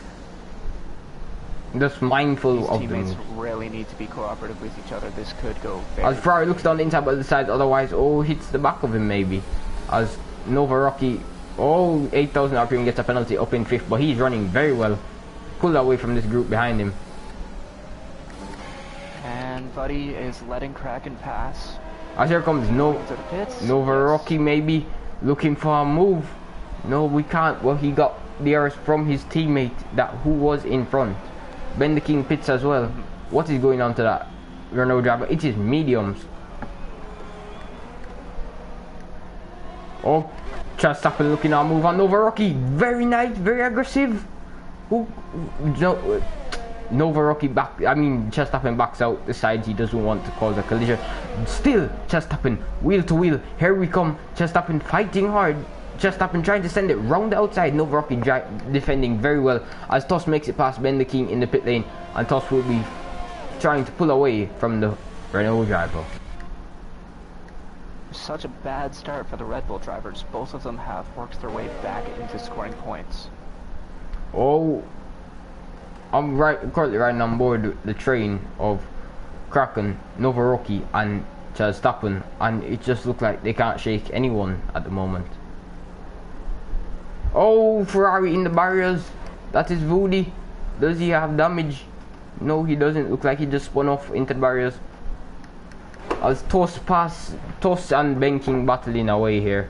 A: Just mindful
B: These
A: of
B: teammates
A: them.
B: really need to be cooperative with each other. This could go very
A: As Ferrari looks down the inside but the side, otherwise, oh, hits the back of him maybe. As Novaroki, oh, 8,000 RPM gets a penalty up in 5th, but he's running very well. Pulled away from this group behind him.
B: And Buddy is letting Kraken pass.
A: As here comes Novaroki maybe looking for a move. No, we can't. Well, he got the errors from his teammate who was in front. Ben the King pits as well. What is going on to that Renault driver? It is mediums. Oh, Verstappen looking at a move on Novaroki. Very nice, very aggressive. Novaroki Verstappen backs out the sides. He doesn't want to cause a collision. Still, Verstappen wheel to wheel. Here we come. Verstappen fighting hard. Verstappen trying to send it round the outside. Novaroki defending very well as Toss makes it past Ben the King in the pit lane, and Toss will be trying to pull away from the Renault driver.
B: Such a bad start for the Red Bull drivers. Both of them have worked their way back into scoring points.
A: Oh, I'm currently riding on board the train of Kraken, Novaroki and Verstappen, and it just looks like they can't shake anyone at the moment. Oh, Ferrari in the barriers. That is Woody. Does he have damage? No, he doesn't. Look like he just spun off into the barriers. As Toss and Ben King battling away here.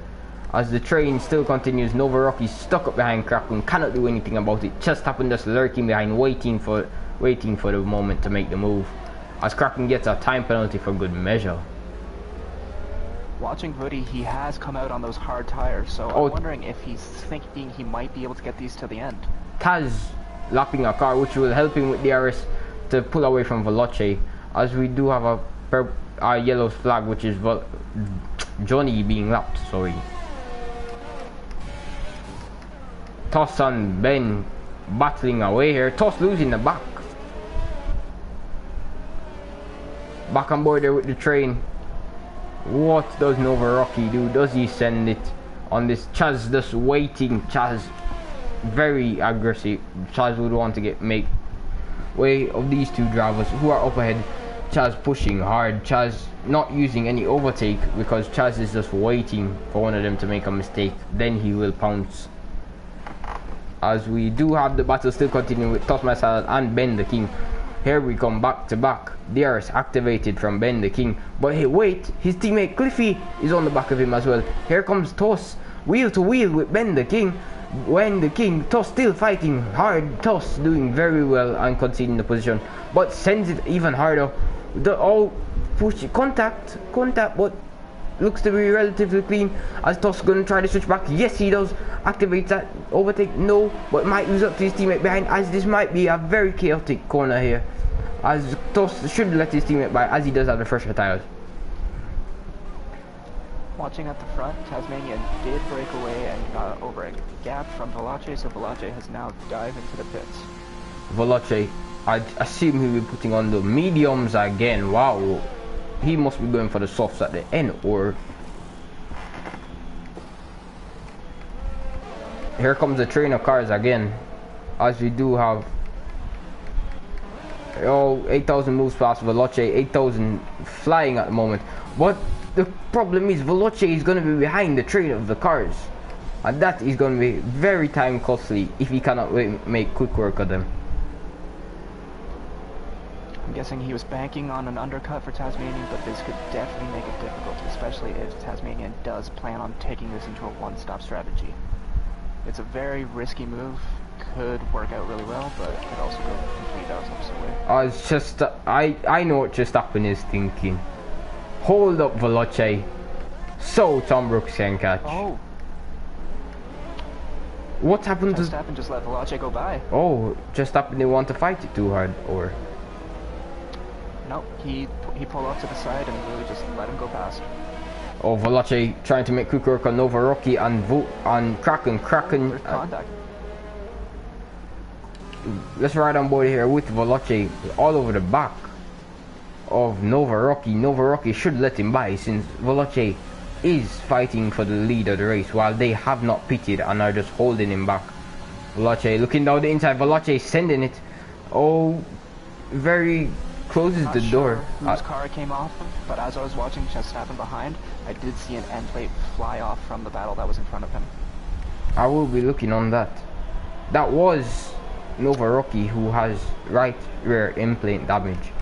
A: As the train still continues, Novaroki stuck up behind Kraken, cannot do anything about it. Verstappen just lurking behind, waiting for the moment to make the move. As Kraken gets a time penalty for good measure.
B: Watching Woody, he has come out on those hard tires, so I'm wondering if he's thinking he might be able to get these to the end.
A: Taz lapping a car, which will help him with DRS to pull away from Veloce, as we do have a yellow flag, which is Johnny being lapped, sorry. Toss and Ben battling away here. Toss losing the back. Back on board there with the train. What does Novaroki do? Does he send it on this? Chaz just waiting. Chaz very aggressive. Chaz would want to make way of these two drivers who are up ahead. Chaz pushing hard. Chaz not using any overtake because Chaz is just waiting for one of them to make a mistake. Then he will pounce. As we do have the battle still continuing with Toss Myself and Ben the King. Here we come back to back. DRS activated from Ben the King. But hey, wait, his teammate Cliffy is on the back of him as well. Here comes Toss, wheel to wheel with Ben the King. When the King, Toss still fighting hard. Toss doing very well and conceding the position, but sends it even harder. Push contact, but looks to be relatively clean. As Toss gonna try to switch back. Yes, he does. Activates that overtake. No, but might lose up to his teammate behind, as this might be a very chaotic corner here. As Toss should let his teammate by, as he does have the fresher tires.
B: Watching at the front, Tasmania did break away and got over a gap from Veloce, so Veloce has now dived into the pits.
A: Veloce, I assume he'll be putting on the mediums again. Wow, he must be going for the softs at the end, or... Here comes the train of cars again, as we do have 8,000 moves past Veloce, 8,000 flying at the moment. But the problem is Veloce is going to be behind the train of the cars, and that is going to be very time costly if he cannot make quick work of them.
B: I'm guessing he was banking on an undercut for Tasmanian, but this could definitely make it difficult, especially if Tasmanian does plan on taking this into a one-stop strategy. It's a very risky move, could work out really well, but it could also go complete opposite way.
A: It's just, I know what Verstappen is thinking. Hold up, Veloce. So Tom Brooks can catch.
B: Oh.
A: What happened to...
B: Verstappen just let Veloce go by.
A: Oh, Verstappen didn't want to fight it too hard, or...
B: Nope, he pulled off to the side and really just let him go past.
A: Oh, Veloce trying to make quick work on Novaroki and Kraken.
B: Contact.
A: let's ride on board here with Veloce all over the back of Nova Rocky. Nova Rocky should let him by since Veloce is fighting for the lead of the race while they have not pitted and are just holding him back. Veloce looking down the inside. Veloce sending it. Oh, very closes the door.
B: Whose car came off, but as I was watching Verstappen behind, I did see an end plate fly off from the battle that was in front of him.
A: I will be looking on that. That was Nova Rocky who has right rear end plate damage.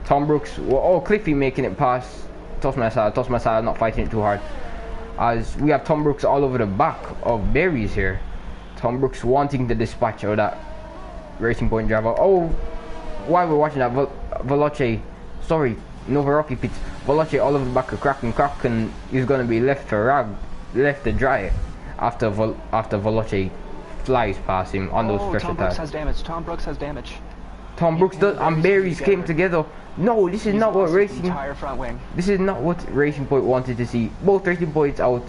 A: Tom Brooks, oh, Cliffy making it past. Toss my side, not fighting it too hard. As we have Tom Brooks all over the back of Berries here. Tom Brooks wanting the dispatch of that Racing Point driver. Oh, while we're watching that, Veloce, sorry, Nova Rocky pits. Veloce all over the back of Kraken. Kraken is going to be left to dry after Veloce flies past him on those pressure tires.
B: Tom Brooks has damage.
A: Tom Brooks does, and Berries came together. No, this is not what Racing.
B: Entire front wing.
A: This is not what Racing Point wanted to see. Both Racing Points out.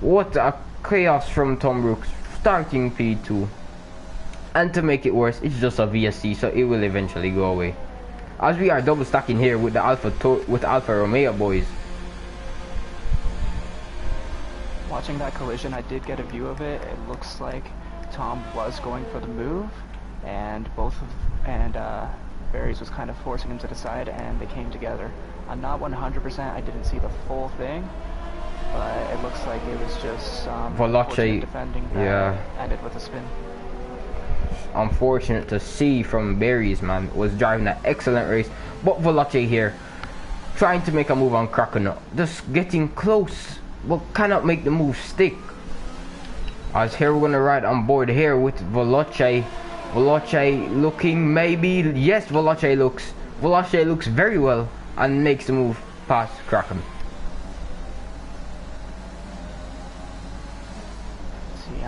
A: What a chaos from Tom Brooks, starting P2. And to make it worse, it's just a VSC, so it will eventually go away. As we are double stacking here with the Alfa Romeo boys.
B: Watching that collision, I did get a view of it. It looks like Tom was going for the move, and Berries was kind of forcing him to the side, and they came together. I'm not 100%. I didn't see the full thing, but it looks like it was just
A: Veloce
B: defending that ended with a spin.
A: Unfortunate to see from Berries, man, was driving an excellent race, but Veloce here trying to make a move on Kraken, just getting close but cannot make the move stick. As here we're gonna ride on board here with Veloce. Veloce looking maybe, yes, Veloce looks very well and makes the move past Kraken.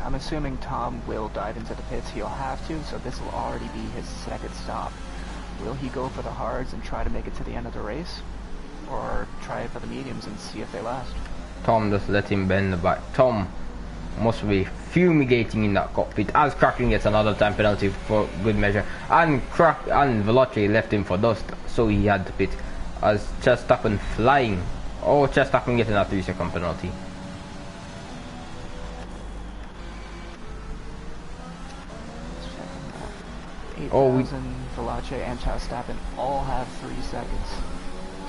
B: I'm assuming Tom will dive into the pits. He'll have to, so this will already be his second stop. Will he go for the hards and try to make it to the end of the race? Or try it for the mediums and see if they last?
A: Tom just let him bend the back. Tom must be fumigating in that cockpit as Kraken gets another time penalty for good measure. And Veloce left him for dust, so he had to pit. As Verstappen flying. Oh, Verstappen getting a 3-second penalty.
B: Veloce and Verstappen all have 3 seconds.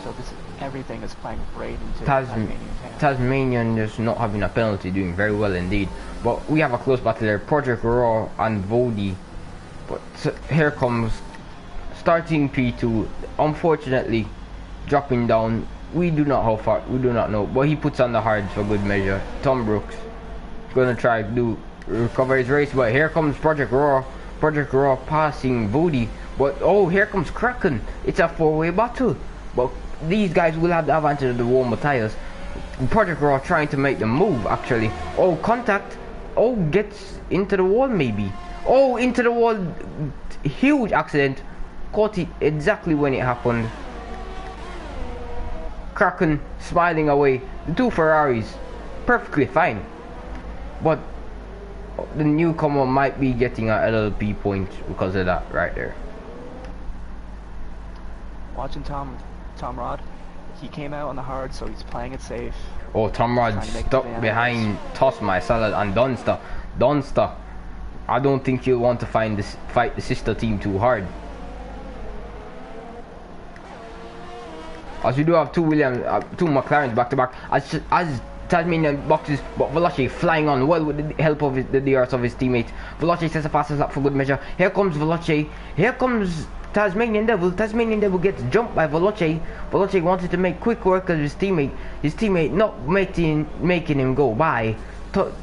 B: So everything is playing right into Tasmanian's hands.
A: Tasmanian just not having a penalty, doing very well indeed. But we have a close battle there, Project Raw and Vody. But here comes starting P2, unfortunately dropping down. We do not know, but he puts on the hards for good measure. Tom Brooks gonna try to recover his race, but here comes Project Raw passing Vody. But oh, here comes Kraken. It's a 4-way battle, but these guys will have the advantage of the warmer tires. Project Raw trying to make the move actually. Oh, contact. Oh, gets into the wall maybe. Oh, into the wall. Huge accident. Caught it exactly when it happened. Kraken smiling away. The 2 Ferraris perfectly fine, but the newcomer might be getting an LLP point because of that right there.
B: Watching Tom Rod, he came out on the hard, so he's playing it safe.
A: Oh, Tom Rod stuck behind Toss My Salad and Dunster. I don't think you'll want to fight the sister team too hard. As we do have two McLarens back to back as Tasmanian boxes, but Veloce flying on well with the help of the DRS of his teammates. Veloce sets the fastest lap for good measure. Here comes Veloce. Here comes Tasmanian Devil. Tasmanian Devil gets jumped by Veloce. Veloce wanted to make quick work of his teammate. His teammate not making him go by,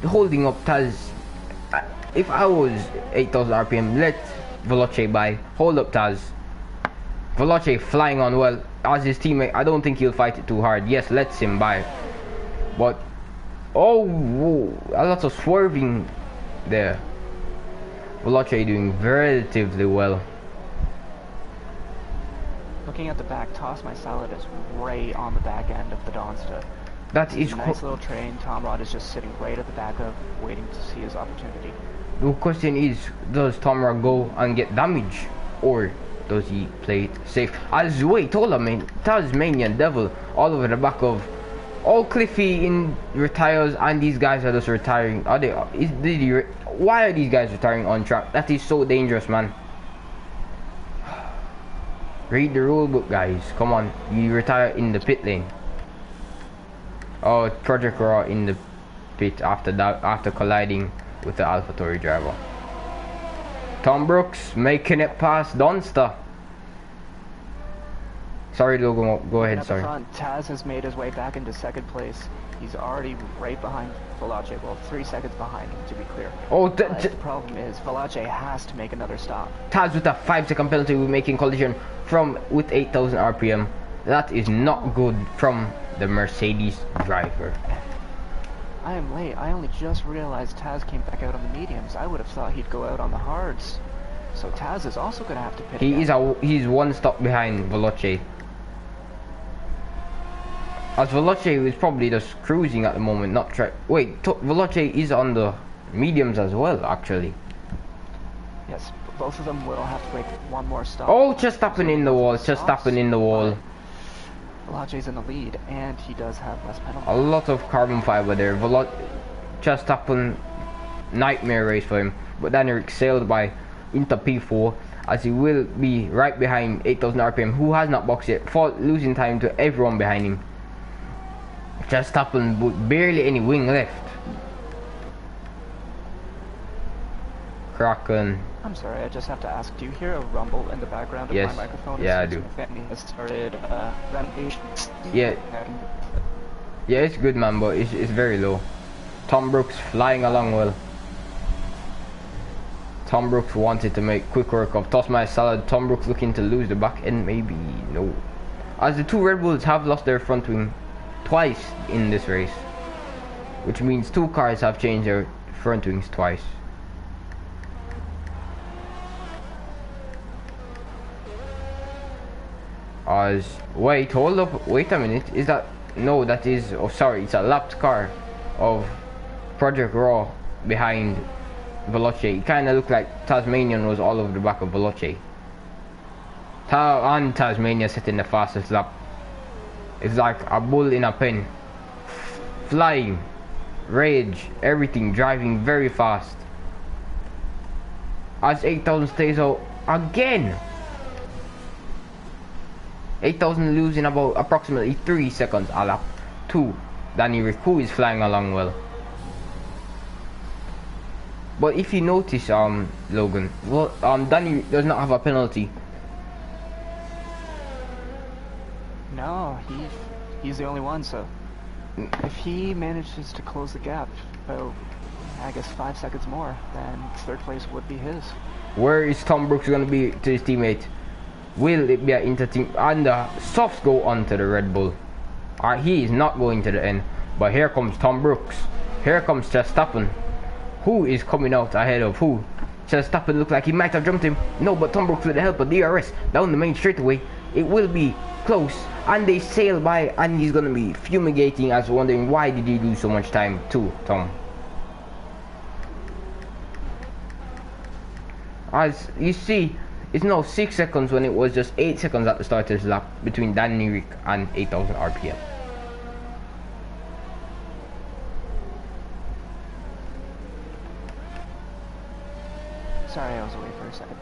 A: holding up Taz. If I was 8,000 RPM, let Veloce by. Hold up Taz. Veloce flying on well as his teammate. I don't think he'll fight it too hard. Yes, lets him by. But oh, whoa, a lot of swerving there. Veloce doing relatively well.
B: Looking at the back, Toss My Salad is right on the back end of the Donsta.
A: That is
B: a nice little train. Tom Rod is just sitting right at the back of, waiting to see his opportunity.
A: The question is, does Tomra go and get damage, or does he play it safe? As wait, hold on, man. Tasmanian Devil all over the back of all Cliffy in retires, and these guys are just retiring. Are they? Why are these guys retiring on track? That is so dangerous, man. Read the rule book, guys. Come on, you retire in the pit lane. Oh, Project Raw in the pit after that, after colliding with the AlphaTauri driver. Tom Brooks making it past Dunster. Sorry, Logan, go ahead, sorry.
B: Front, Taz has made his way back into second place. He's already right behind Valache, well, 3 seconds behind him, to be clear.
A: Oh,
B: the problem is, Valache has to make another stop.
A: Taz with a 5-second penalty with making collision with 8,000 RPM. That is not good from the Mercedes driver.
B: I am late. I only just realized Taz came back out on the mediums. I would have thought he'd go out on the hards. So Taz is also going to have to pit again.
A: He's 1 stop behind Valache. As Valache is probably just cruising at the moment, not Valache is on the mediums as well, actually.
B: Yes, both of them will have to make one more stop.
A: Oh, just tapping in the wall, just tapping in the wall.
B: Valache's in the lead, and he does have less penalty.
A: A lot of carbon fiber there. Just tapping, nightmare race for him. But Daniel sailed by into P4, as he will be right behind 8,000 RPM, who has not boxed yet, losing time to everyone behind him. Just tapping with barely any wing left. Kraken.
B: I'm sorry, I just have to ask, do you hear a rumble in the background of
A: Yes.
B: my microphone?
A: Yeah, I do.
B: My family has started renovations.
A: Yeah. Yeah, it's good, man, but it's very low. Tom Brooks flying along well. Tom Brooks wanted to make quick work of Toss My Salad. Tom Brooks looking to lose the back end, maybe no. As the two Red Bulls have lost their front wing twice in this race, which means 2 cars have changed their front wings twice. Wait, hold up, wait a minute, is that, no, that is, oh sorry, it's a lapped car of Project Raw behind Valache. It kind of looked like Tasmanian was all over the back of Valache. And Tasmania setting the fastest lap. It's like a bull in a pen. Flying, rage, everything, driving very fast. As 8,000 stays out again. 8,000 losing about approximately 3 seconds a lap to Danny Rick, who is flying along well. But if you notice, Logan, well, Danny does not have a penalty.
B: No, he's the only one, so if he manages to close the gap about, I guess, 5 seconds more, then third place would be his.
A: Where is Tom Brooks going to be to his teammate? Will it be an inter-team? And the softs go on to the Red Bull. He is not going to the end. But here comes Tom Brooks. Here comes Verstappen. Who is coming out ahead of who? Verstappen looked like he might have jumped him. No, but Tom Brooks with the help of DRS down the main straightaway. It will be close. And they sail by, and he's going to be fumigating, as wondering why did he lose so much time to Tom. As you see, it's now 6 seconds when it was just 8 seconds at the start of his lap between Danny Rick and 8,000 RPM.
B: Sorry, I was away for a second.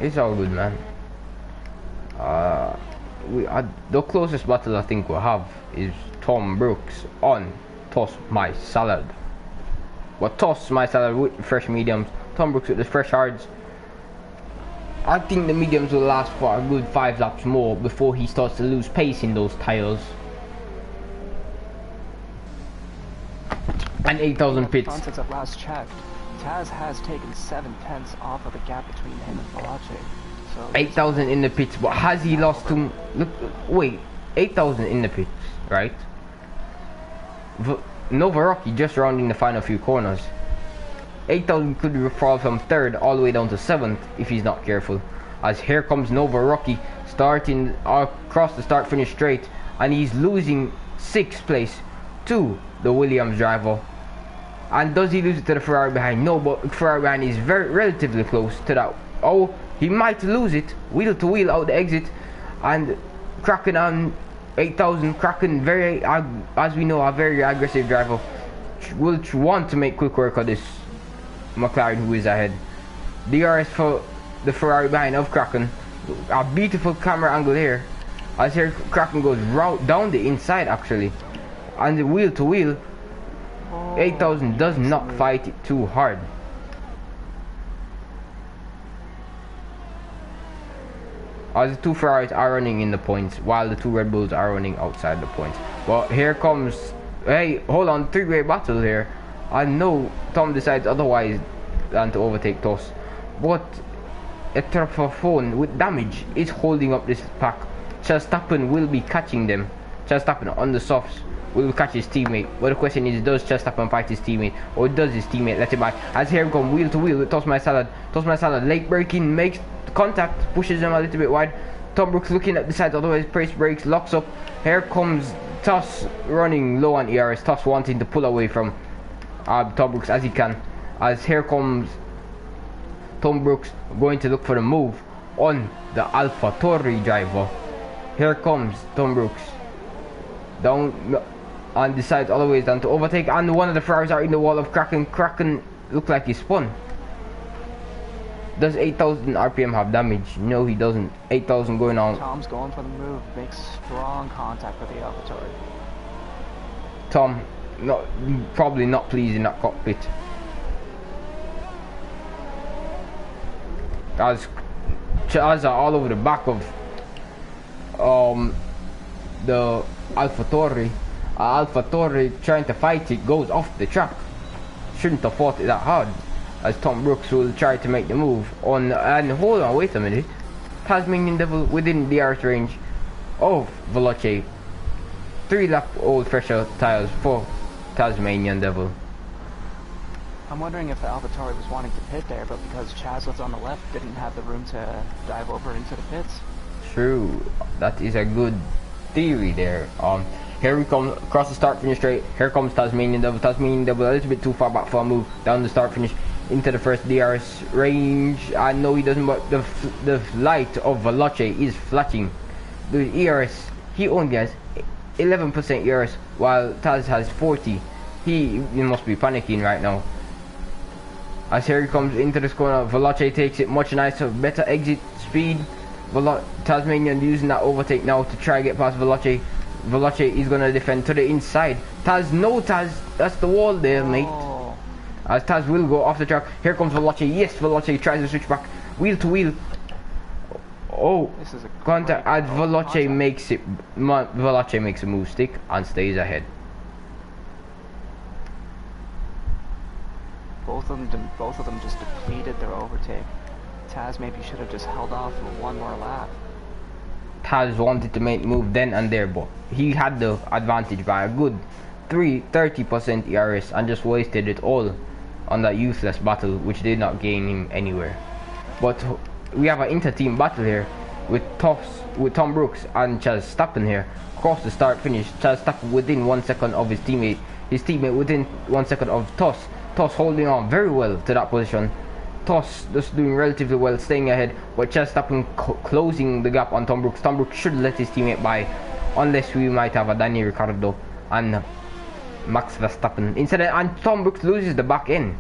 A: It's all good, man. The closest battle I think we'll have is Tom Brooks on Toss My Salad. But Toss My Salad with fresh mediums, Tom Brooks with the fresh hards. I think the mediums will last for a good 5 laps more before he starts to lose pace in those tires. And 8,000 pits.
B: Since I've last checked, Taz has taken 7/10 off of the gap between him and Valache. So
A: 8,000 in the pits, but has he lost to... Look, wait, 8,000 in the pits, right? Novarocki just rounding the final few corners. 8,000 could fall from 3rd all the way down to 7th if he's not careful. As here comes Novarocki starting across the start-finish straight, and he's losing 6th place to the Williams driver. And does he lose it to the Ferrari behind? No, but Ferrari behind is very relatively close to that. Oh, he might lose it. Wheel to wheel out the exit. And Kraken on 8000. Kraken, very, as we know, a very aggressive driver. Will want to make quick work of this McLaren who is ahead. DRS for the Ferrari behind of Kraken. A beautiful camera angle here. As here Kraken goes down the inside actually. And the wheel to wheel. 8000 does not fight it too hard. As the two Ferraris are running in the points while the two Red Bulls are running outside the points. But here comes, hey, hold on, three-way battle here. I know Tom decides otherwise than to overtake Toss. But a phone with damage is holding up this pack. Verstappen will be catching them. Verstappen on the softs will catch his teammate. But the question is, does Verstappen fight his teammate, or does his teammate let him by? As here we come wheel to wheel with Toss My Salad. Toss My Salad late braking, makes contact, pushes him a little bit wide. Tom Brooks looking at the sides, otherwise press brakes, locks up. Here comes Toss running low on ERS. Toss wanting to pull away from Tom Brooks as he can. As here comes Tom Brooks going to look for the move on the AlphaTauri driver. Here comes Tom Brooks down and decides otherwise than to overtake, and one of the Ferraris are in the wall of Kraken. Kraken look like he spun. Does 8000 RPM have damage? No, he doesn't. 8000 going on.
B: Tom's going for the move, makes strong contact with the AlphaTauri.
A: Tom, probably not pleased in that cockpit. As Chaz are all over the back of the AlphaTauri. AlphaTauri trying to fight it, goes off the track. Shouldn't have fought it that hard. As Tom Brooks will try to make the move on, and hold on, wait a minute. Tasmanian Devil within the DRS range of Veloce. 3-lap old fresher tires for Tasmanian Devil.
B: I'm wondering if the AlphaTauri was wanting to pit there, but because Chaz was on the left, didn't have the room to dive over into the pits.
A: True, that is a good theory there. Here we come across the start finish straight. Here comes Tasmanian Devil. Tasmanian Devil a little bit too far back for a move down the start finish into the first DRS range. I know he doesn't, but the light of Veloce is flashing. The ERS, he only has 11% ERS while Taz has 40. He must be panicking right now. As here he comes into this corner, Veloce takes it much nicer, better exit speed. Tasmanian using that overtake now to try to get past Veloce. Veloce is gonna defend to the inside. Taz, no Taz, that's the wall there, mate. As Taz will go off the track. Here comes Veloce. Yes, Veloce tries to switch back, wheel to wheel. Oh,
B: this is a
A: contact as Veloce makes it. Veloce makes a move stick and stays ahead.
B: Both of them just depleted their overtake. Taz maybe should have just held off for one more lap.
A: Taz wanted to make the move then and there, but he had the advantage by a good 30% ERS and just wasted it all on that useless battle, which did not gain him anywhere. But we have an inter-team battle here with Tom Brooks and Verstappen here. Across the start finish, Verstappen within 1 second of his teammate within 1 second of Toss. Toss holding on very well to that position. Toss just doing relatively well, staying ahead, but Verstappen closing the gap on Tom Brooks. Tom Brooks should let his teammate by, unless we might have a Daniel Ricciardo and Max Verstappen instead, and Tom Brooks loses the back end.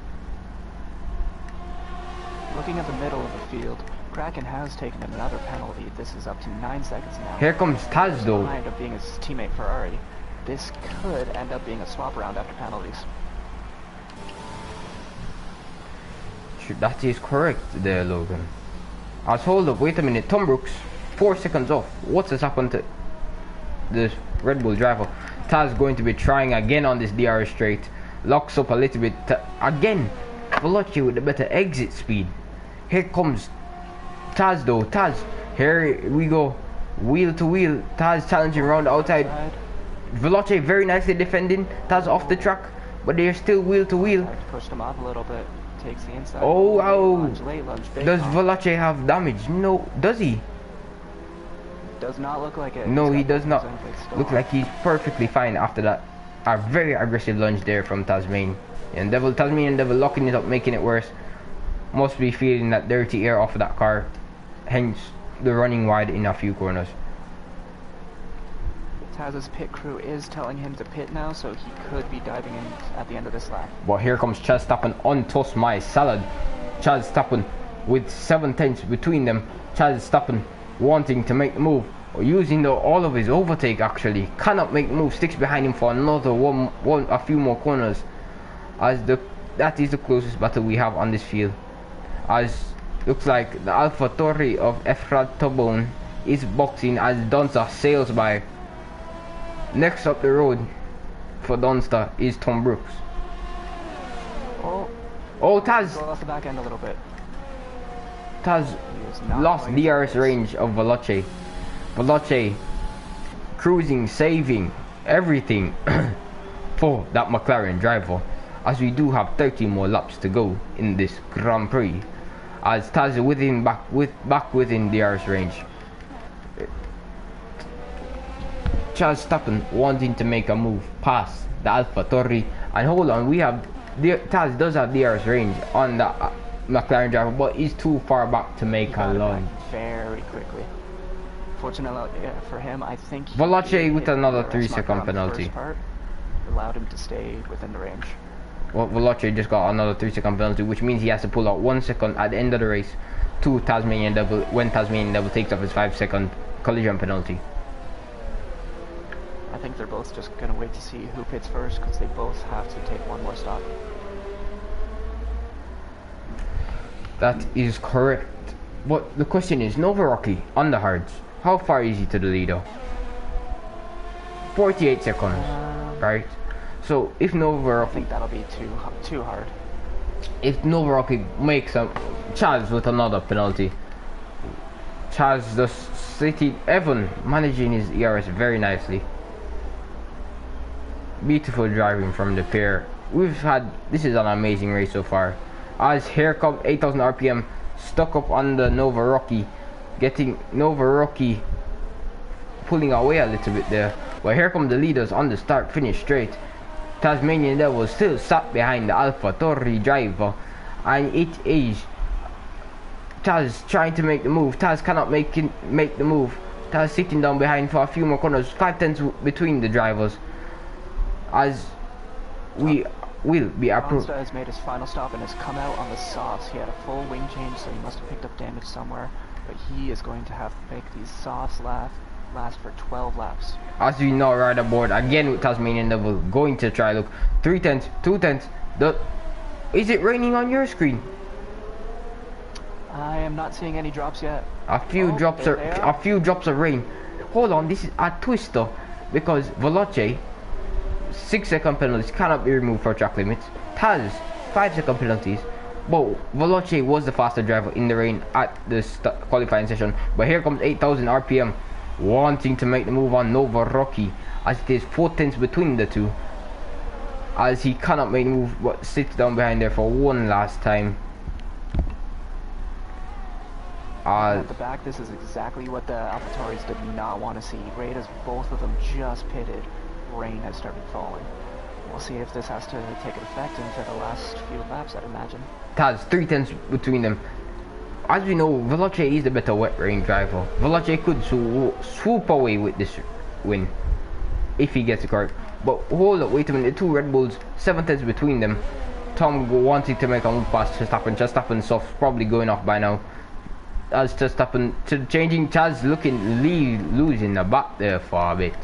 B: Looking at the middle of the field, Kraken has taken another penalty. This is up to 9 seconds now.
A: Here comes Taz though.
B: Behind up being his teammate Ferrari. This could end up being a swap round after penalties.
A: That is correct there, Logan. As hold up, wait a minute. Tom Brooks, 4 seconds off. What's has happened to this Red Bull driver? Taz going to be trying again on this DRS straight. Locks up a little bit. Again, Veloce with the better exit speed. Here comes Taz though. Taz, here we go. Wheel to wheel. Taz challenging around the outside. Veloce very nicely defending. Taz off the track, but they're still wheel to wheel.
B: Pushed him up a little bit. Takes the inside.
A: Oh, wow.
B: Late lunge,
A: Does Veloce have damage? No. Does he?
B: Does not look like it.
A: No, he does not. Look like he's perfectly fine after that. A very aggressive lunge there from Tasmanian. And Tasmanian Devil locking it up, making it worse. Must be feeling that dirty air off of that car. Hence the running wide in a few corners.
B: Taz's pit crew is telling him to pit now, so he could be diving in at the end of this lap.
A: But here comes Chaz Stappen on toast my salad. Chaz Stappen with 7 tenths between them. Chaz Stappen wanting to make the move, or using all of his overtake actually. Cannot make the move, sticks behind him for another a few more corners. As that is the closest battle we have on this field. As looks like the Alpha Tauri of Efrat Tobone is boxing as Dunster sails by. Next up the road for Dunster is Tom Brooks. Oh, Taz!
B: Go off the back end a little bit.
A: Taz lost DRS range of Veloce. Veloce cruising, saving everything for that McLaren driver. As we do have 30 more laps to go in this Grand Prix. As Taz back within DRS range. Chaz Stappen wanting to make a move past the Alpha Tauri, and hold on, Taz does have DRS range on the McLaren driver, but he's too far back to make a lunge.
B: Very quickly. Fortunately for him, I think
A: Veloce with another 3-second penalty.
B: Allowed him to stay within the range.
A: Well, Veloce just got another 3-second penalty, which means he has to pull out 1 second at the end of the race to Tasmanian Devil when Tasmanian Devil takes off his 5-second collision penalty.
B: I think they're both just going to wait to see who pits first, because they both have to take one more stop.
A: That is correct. But the question is, Novarocky on the hards, how far is he to the leader? 48 seconds, right? So if Novarocky,
B: I think that'll be too hard.
A: If Novarocky makes a Chaz with another penalty, Chaz the city Evan managing his ERS very nicely. Beautiful driving from the pair. This is an amazing race so far. As here comes 8,000 RPM stuck up on the Novarocky, getting Novarocky pulling away a little bit there. But here come the leaders on the start finish straight. Tasmanian Devil still sat behind the Alpha Tauri driver, and it is Taz trying to make the move. Taz cannot make the move. Taz sitting down behind for a few more corners, 5 tenths between the drivers. As we will be approved.
B: Monster has made his final stop and has come out on the softs. He had a full wing change, so he must have picked up damage somewhere. But he is going to have to make these softs last for 12 laps.
A: As we now ride aboard again with Tasmanian Devil, going to try look 3 tenths, 2 tenths. Is it raining on your screen?
B: I am not seeing any drops yet.
A: A few drops of rain. Hold on, this is a twister because Veloce 6-second penalties cannot be removed for track limits. Taz 5-second penalties. But Veloce was the faster driver in the rain at the qualifying session. But here comes 8,000 RPM wanting to make the move on Novarocky, as it is 4 tenths between the two. As he cannot make the move but sits down behind there for one last time.
B: At the back, this is exactly what the AlphaTauris did not want to see. Right as both of them just pitted, rain has started falling. We'll see if this has to take effect into the last few laps, I'd imagine.
A: Taz 3 tenths between them. As we know, Veloce is the better wet rain driver. Veloce could swoop away with this win if he gets it correct. But hold up, wait a minute, the two Red Bulls, 7 tenths between them. Tom wanting to make a move past Verstappen, soft, probably going off by now. As Verstappen changing, Taz losing the back there for a bit.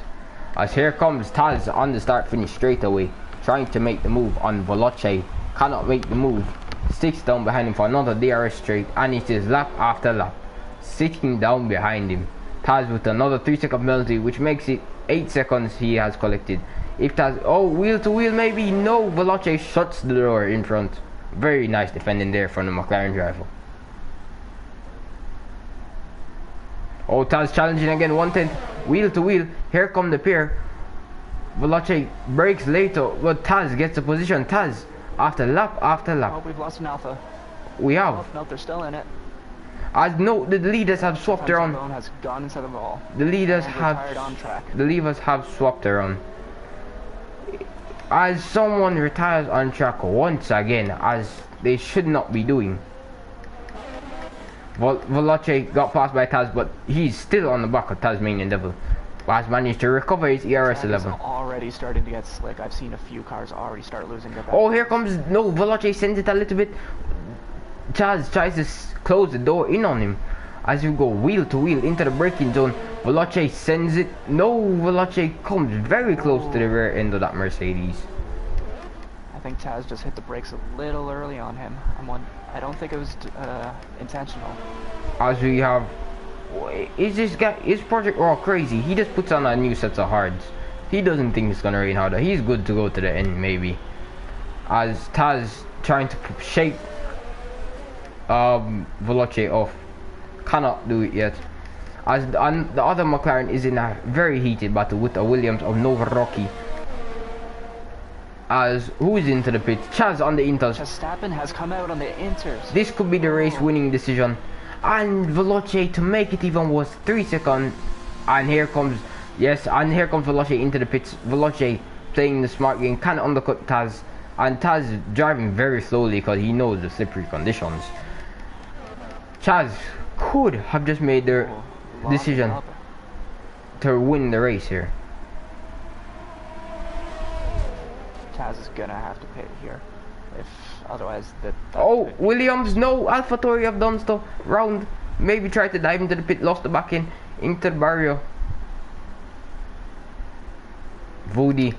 A: As here comes Taz on the start finish straight away, trying to make the move on Veloce, cannot make the move, sticks down behind him for another DRS straight, and it is lap after lap, sitting down behind him. Taz with another 3-second penalty, which makes it 8 seconds he has collected. If Taz, wheel to wheel maybe, no, Veloce shuts the door in front. Very nice defending there from the McLaren driver. Taz challenging again, 1 tenth, wheel to wheel. Here come the pair. Veloce breaks later, but Taz gets a position. Taz, after lap after lap.
B: Oh, we've lost an Alpha.
A: We have.
B: Oh, no, they're still in it.
A: As no, the leaders have swapped around.
B: Has gone inside the wall.
A: The leaders
B: and
A: have
B: on track.
A: The leaders have swapped around. as someone retires on track once again, as they should not be doing. Veloce got passed by Taz, but he's still on the back of Tasmanian Devil. Has managed to recover his ERS 11.
B: Already starting to get slick. I've seen a few cars already start losing their
A: Oh, here comes, no, Veloce sends it a little bit. Chaz tries to close the door in on him. As you go wheel to wheel into the braking zone, Veloce sends it. No, Veloce comes very close to the rear end of that Mercedes.
B: I think Taz just hit the brakes a little early on him. I don't think it was intentional.
A: As we have, is Project Raw crazy? He just puts on a new set of hards. He doesn't think it's gonna rain harder. He's good to go to the end maybe. As Taz trying to shake Veloce off, cannot do it yet. As the other McLaren is in a very heated battle with the Williams of Nova Rocky. As who's into the pits? Chaz on the inters.
B: Verstappen has come out on the inters.
A: This could be the race winning decision. And Veloce to make it even was 3 seconds. And here comes, yes, and here comes Veloce into the pits. Veloce playing the smart game, can undercut Taz. And Taz driving very slowly because he knows the slippery conditions. Chaz could have just made their decision to win the race here.
B: Taz is gonna have to pit here, if otherwise
A: oh, Williams, no, AlphaTauri have done stuff round. Maybe tried to dive into the pit, lost the back end into the barrier. Vody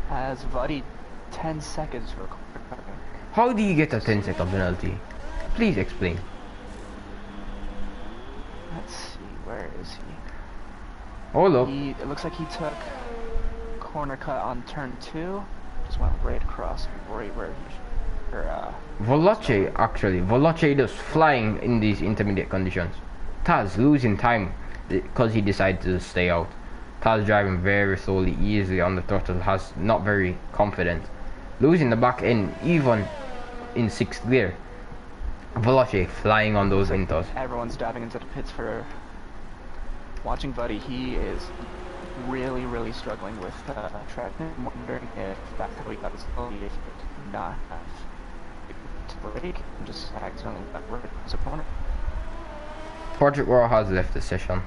B: has Vody 10 seconds for recovering.
A: How do you get a 10-second penalty? Please explain.
B: Let's see, where is he?
A: Oh look.
B: It looks like he took corner cut on turn 2. Just went right across, right where he
A: Veloce actually. Veloce just flying in these intermediate conditions. Taz losing time because he decided to stay out. Taz driving very slowly, easily on the throttle, has not very confident. Losing the back end even in 6th gear. Veloce flying on those inters.
B: Everyone's diving into the pits for watching Buddy. He is really struggling with track. I'm wondering if that's how he got his ability, if he did not have to brake and just accidentally got rid of his opponent.
A: Project Raw has left the session.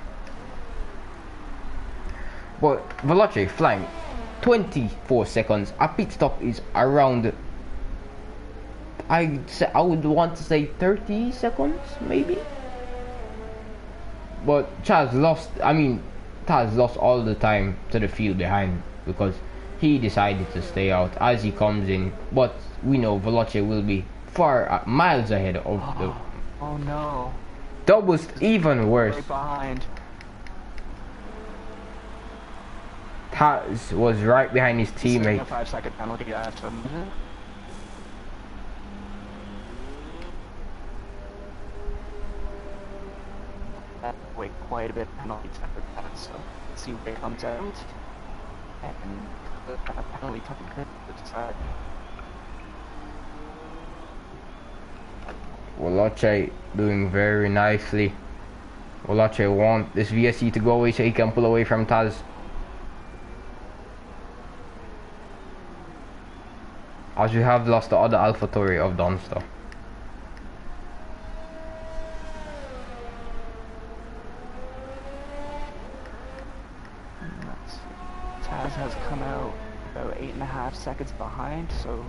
A: But Veloce flying 24 seconds. A pit stop is around, I would want to say 30 seconds maybe. But Taz lost all the time to the field behind because he decided to stay out as he comes in. But we know Veloce will be far miles ahead of the.
B: Oh no!
A: That was even worse.
B: Right behind.
A: Taz was right behind his teammate.
B: A 5-second penalty after a minute. Wait, quite a bit of penalty after that, so let's see where it comes out. And the penalty coming to the side.
A: Veloce doing very nicely. Veloce want this VSC to go away so he can pull away from Taz. As we have lost the other AlphaTauri of Dunster.
B: Taz has come out about 8.5 seconds behind, so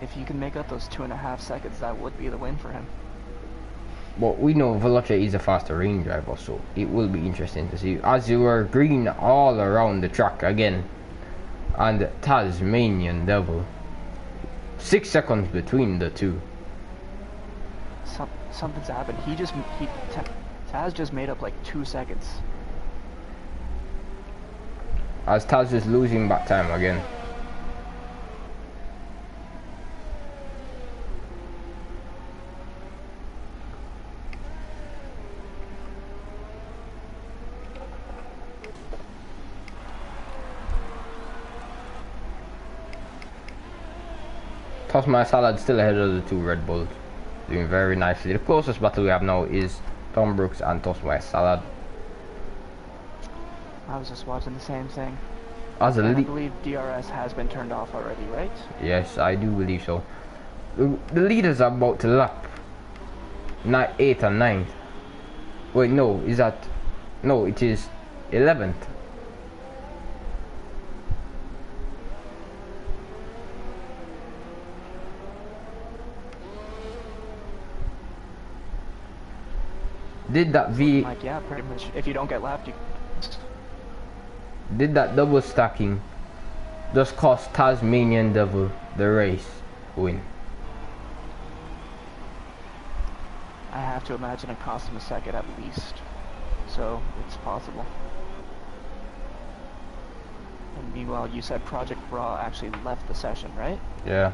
B: if you can make up those 2.5 seconds, that would be the win for him.
A: But we know Veloce is a faster range driver, so it will be interesting to see. As you were green all around the track again, and Tasmanian Devil. 6 seconds between the two.
B: Something's happened. Taz just made up like 2 seconds.
A: As Taz is losing back time again. Toss My Salad still ahead of the two Red Bulls, doing very nicely. The closest battle we have now is Tom Brooks and Toss My Salad.
B: I was just watching the same thing.
A: as a
B: And I
A: lead.
B: believe DRS has been turned off already, right?
A: Yes, I do believe so. The leaders are about to lap 8th and 9th. Wait, no, is that... No, it is 11th. Did that
B: Like, yeah, pretty much. If you don't get lapped, you...
A: Did that double stacking just cost Tasmanian Devil the race win?
B: I have to imagine it cost him a second at least. So, it's possible. And meanwhile, you said Project Raw actually left the session, right?
A: Yeah.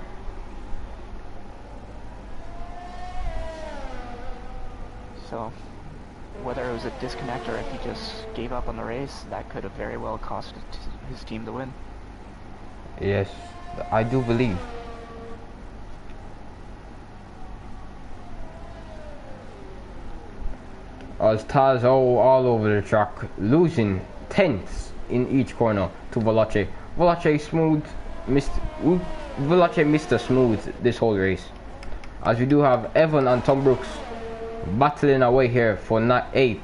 B: So, whether it was a disconnect or if he just gave up on the race, that could have very well cost his team the win.
A: Yes, I do believe. As Taz all over the track, losing tenths in each corner to Veloce. Veloce missed smooth this whole race. As we do have Evan and Tom Brooks battling away here for 8th.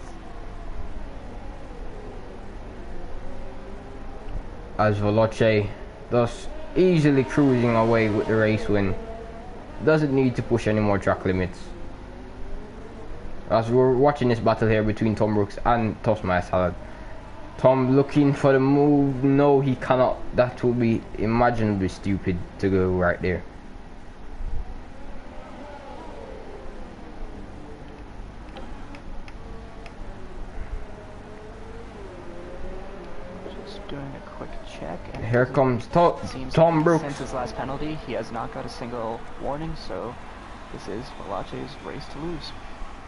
A: As Veloce thus easily cruising away with the race win. Doesn't need to push any more track limits. As we're watching this battle here between Tom Brooks and Toast My Salad. Tom looking for the move. No, he cannot. That would be imaginably stupid to go right there.
B: Just doing a quick check. And
A: Here comes Tom Brooks.
B: Since his last penalty, he has not got a single warning, so this is Veloce's race to lose.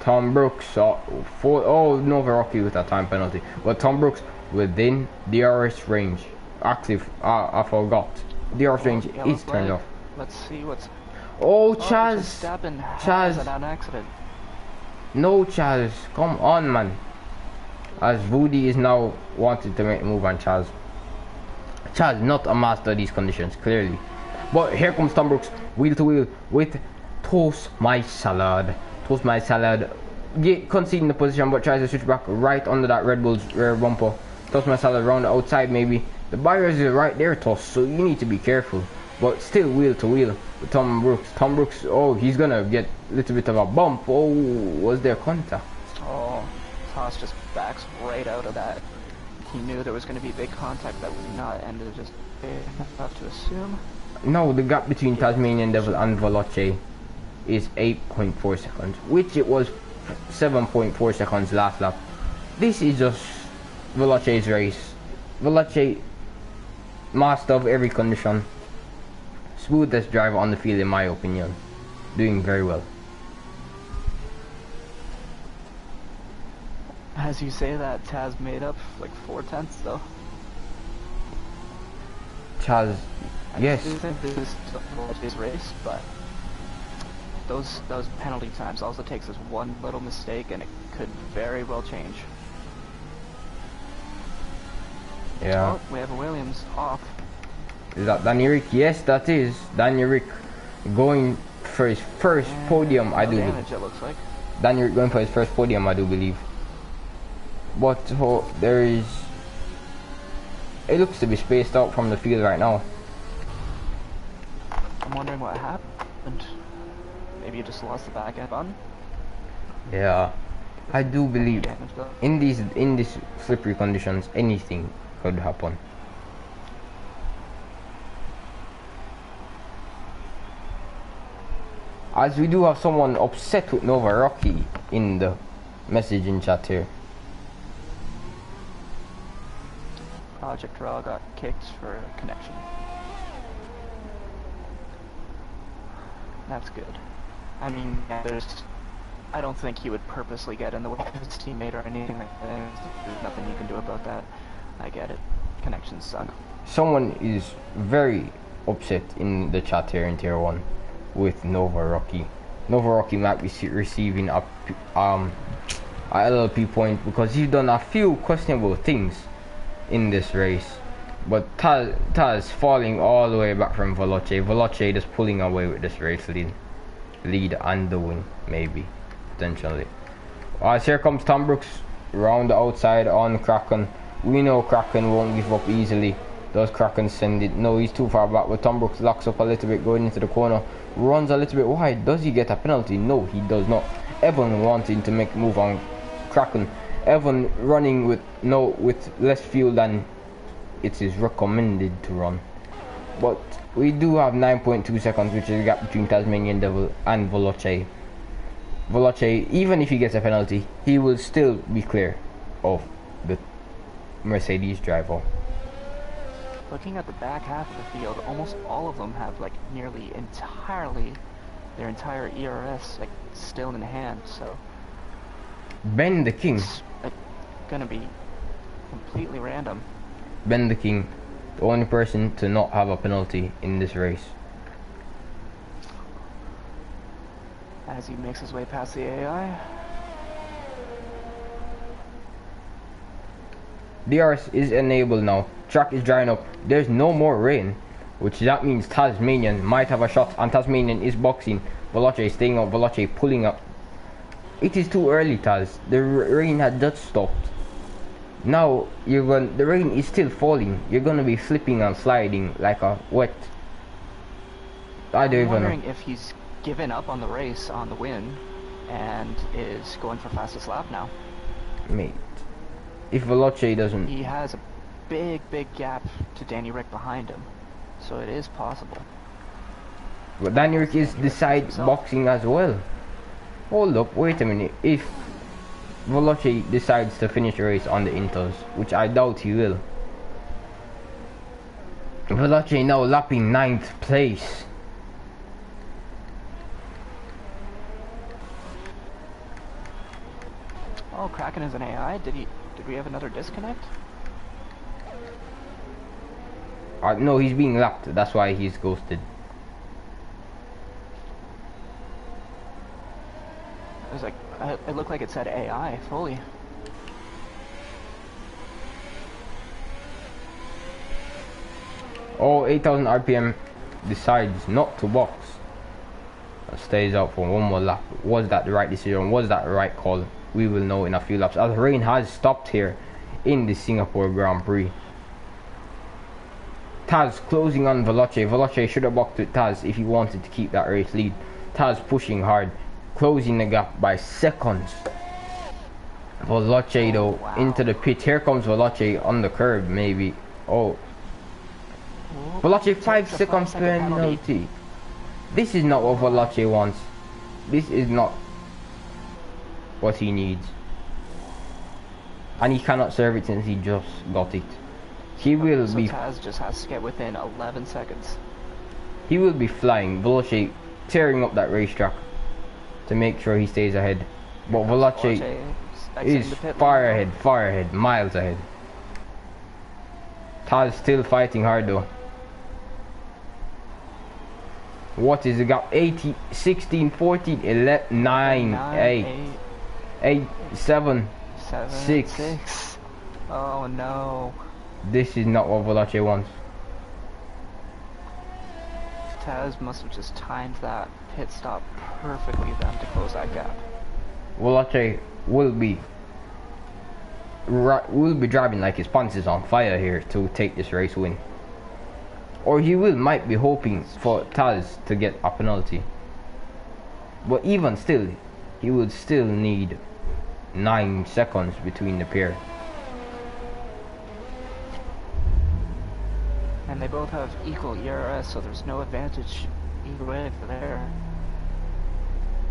A: Tom Brooks, Novarocky with that time penalty. But Tom Brooks within DRS range. Actually, I forgot. DRS range is turned off.
B: Let's see what's...
A: Oh, Chaz!
B: Verstappen
A: Chaz!
B: has an accident.
A: No, Chaz. Come on, man. As Woody is now wanted to make a move on Chaz. Chaz not a master of these conditions, clearly. But here comes Tom Brooks, wheel to wheel with Toast My Salad. Toast My Salad conceding the position, but tries to switch back right under that Red Bull's rear bumper. Toast My Salad around the outside, maybe. The barriers is right there, Toast, so you need to be careful. But still wheel to wheel with Tom Brooks. Tom Brooks, oh, he's gonna get a little bit of a bump. Oh, was there contact?
B: Oh, Toss just backs right out of that. He knew there was going to be big contact that would not end it, just enough to assume.
A: No, the gap between Tasmanian Devil and Veloce is 8.4 seconds, which it was 7.4 seconds last lap. This is just Veloce's race. Veloce, master of every condition. Smoothest driver on the field in my opinion. Doing very well.
B: As you say that, Taz made up like 4/10 though.
A: Chaz, yes.
B: I do think this is his race, but those penalty times also takes us one little mistake and it could very well change.
A: Yeah.
B: Oh, we have a Williams off.
A: Is that Danny Rick? Yes, that is Danny Rick going for his first podium, I do
B: damage, it looks like.
A: Danny Rick going for his first podium, I do believe. But there is... It looks to be spaced out from the field right now.
B: I'm wondering what happened. Maybe you just lost the back end button?
A: Yeah. I do believe in these slippery conditions anything could happen. As we do have someone upset with Nova Rocky in the messaging chat here.
B: Project Raw got kicked for connection. That's good. I mean, I don't think he would purposely get in the way of his teammate or anything like that. There's nothing you can do about that. I get it. Connections suck.
A: Someone is very upset in the chat here in Tier 1 with Nova Rocky. Nova Rocky might be receiving a LLP point because he's done a few questionable things in this race. But Taz falling all the way back from Veloce. Veloce just pulling away with this race lead and the win, maybe, potentially. As here comes Tom Brooks round the outside on Kraken. We know Kraken won't give up easily. Does Kraken send it? No, he's too far back, but Tom Brooks locks up a little bit going into the corner. Runs a little bit wide. Does he get a penalty? No, he does not. Evan wanting to make a move on Kraken. Evan running with less fuel than it is recommended to run. But we do have 9.2 seconds, which is the gap between Tasmanian Devil and Veloce. Veloce, even if he gets a penalty, he will still be clear of the Mercedes driver.
B: Looking at the back half of the field, almost all of them have like nearly entirely their entire ERS like still in hand, so
A: Ben the King.
B: It's gonna be completely random.
A: Ben the King, the only person to not have a penalty in this race.
B: As he makes his way past the AI.
A: DRS is enabled now. Track is drying up. There's no more rain, which that means Tasmanian might have a shot, and Tasmanian is boxing. Veloce staying up, Veloce pulling up. It is too early, Taz. The rain had just stopped. Now the rain is still falling. You're gonna be slipping and sliding like a wet. I don't even know.
B: I'm wondering if he's given up on the race on the win and is going for fastest lap now.
A: Mate, if Veloce doesn't,
B: he has a big gap to Danny Rick behind him, so it is possible.
A: But Danny Rick is decide boxing as well. Hold up, wait a minute. If Veloce decides to finish the race on the inters, which I doubt he will, Veloce now lapping 9th place.
B: Oh, Kraken is an AI. Did we have another disconnect?
A: No, he's being lapped. That's why he's ghosted.
B: It was like it looked like it said AI fully.
A: Oh, 8,000 RPM decides not to box. Stays out for one more lap. Was that the right decision? Was that the right call? We will know in a few laps, as rain has stopped here in the Singapore Grand Prix. Taz closing on Veloce. Veloce should have boxed with Taz if he wanted to keep that race lead. Taz pushing hard, closing the gap by seconds. Veloce though, into the pit. Here comes Veloce on the curb, maybe. Oh, Veloce 5 seconds penalty. This is not what Veloce wants. This is not what he needs, and he cannot serve it since he just got it. He will be.
B: Taz just has to get within 11 seconds.
A: He will be flying. Veloce tearing up that racetrack to make sure he stays ahead. But Veloce is far ahead, miles ahead. Taz still fighting hard though. What is the gap? 80, 16, 14, 11, 9, 8, 7, 6.
B: Oh no.
A: This is not what Veloce wants.
B: Taz must have just timed that pit stop perfectly then to close that gap.
A: Veloce will be driving like his pants is on fire here to take this race win. Or he might be hoping for Taz to get a penalty. But even still, he would still need 9 seconds between the pair.
B: And they both have equal ERS, so there's no advantage either way for there.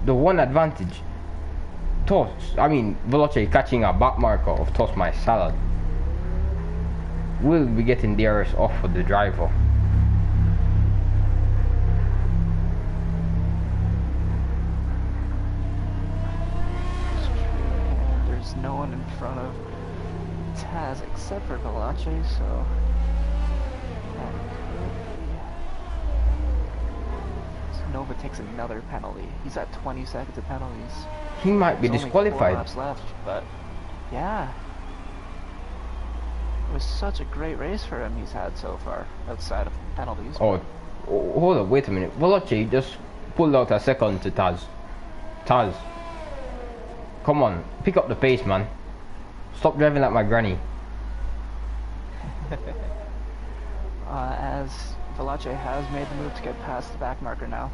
A: The one advantage, Veloce catching a back marker of Toss My Salad, will be getting DRS off for the driver.
B: There's no one in front of Taz except for Veloce, so Nova takes another penalty. He's at 20 seconds of penalties.
A: He might be
B: There's
A: disqualified.
B: only 4 laps left, but yeah. It was such a great race for him he's had so far, outside of penalties.
A: Oh, hold up, wait a minute. Veloce just pulled out a second to Taz. Taz, come on, pick up the pace, man. Stop driving like my granny.
B: As Veloce has made the move to get past the back marker now.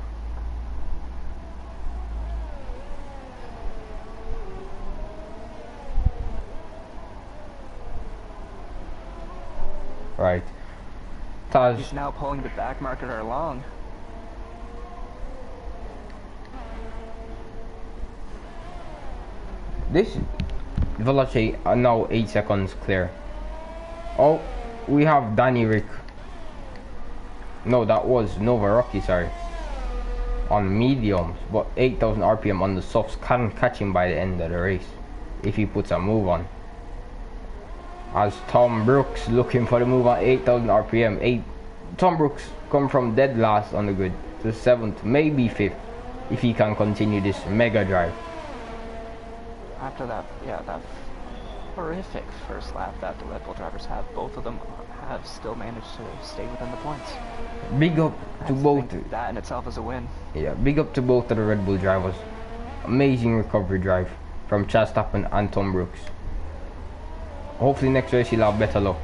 A: Right. Taz.
B: He's now pulling the back marker along.
A: This Veloce are now 8 seconds clear. Oh, we have Danny Rick. No, that was Nova Rocky, sorry. On mediums, but 8,000 RPM on the softs can catch him by the end of the race if he puts a move on. As Tom Brooks looking for the move on 8,000 RPM. Tom Brooks come from dead last on the grid to 7th, maybe 5th, if he can continue this mega drive.
B: After that, yeah, that horrific first lap that the Red Bull drivers have, both of them have still managed to stay within the points.
A: Big up to both.
B: That in itself is a win.
A: Yeah, big up to both of the Red Bull drivers. Amazing recovery drive from Chastain and Tom Brooks. Hopefully next race you'll have better luck.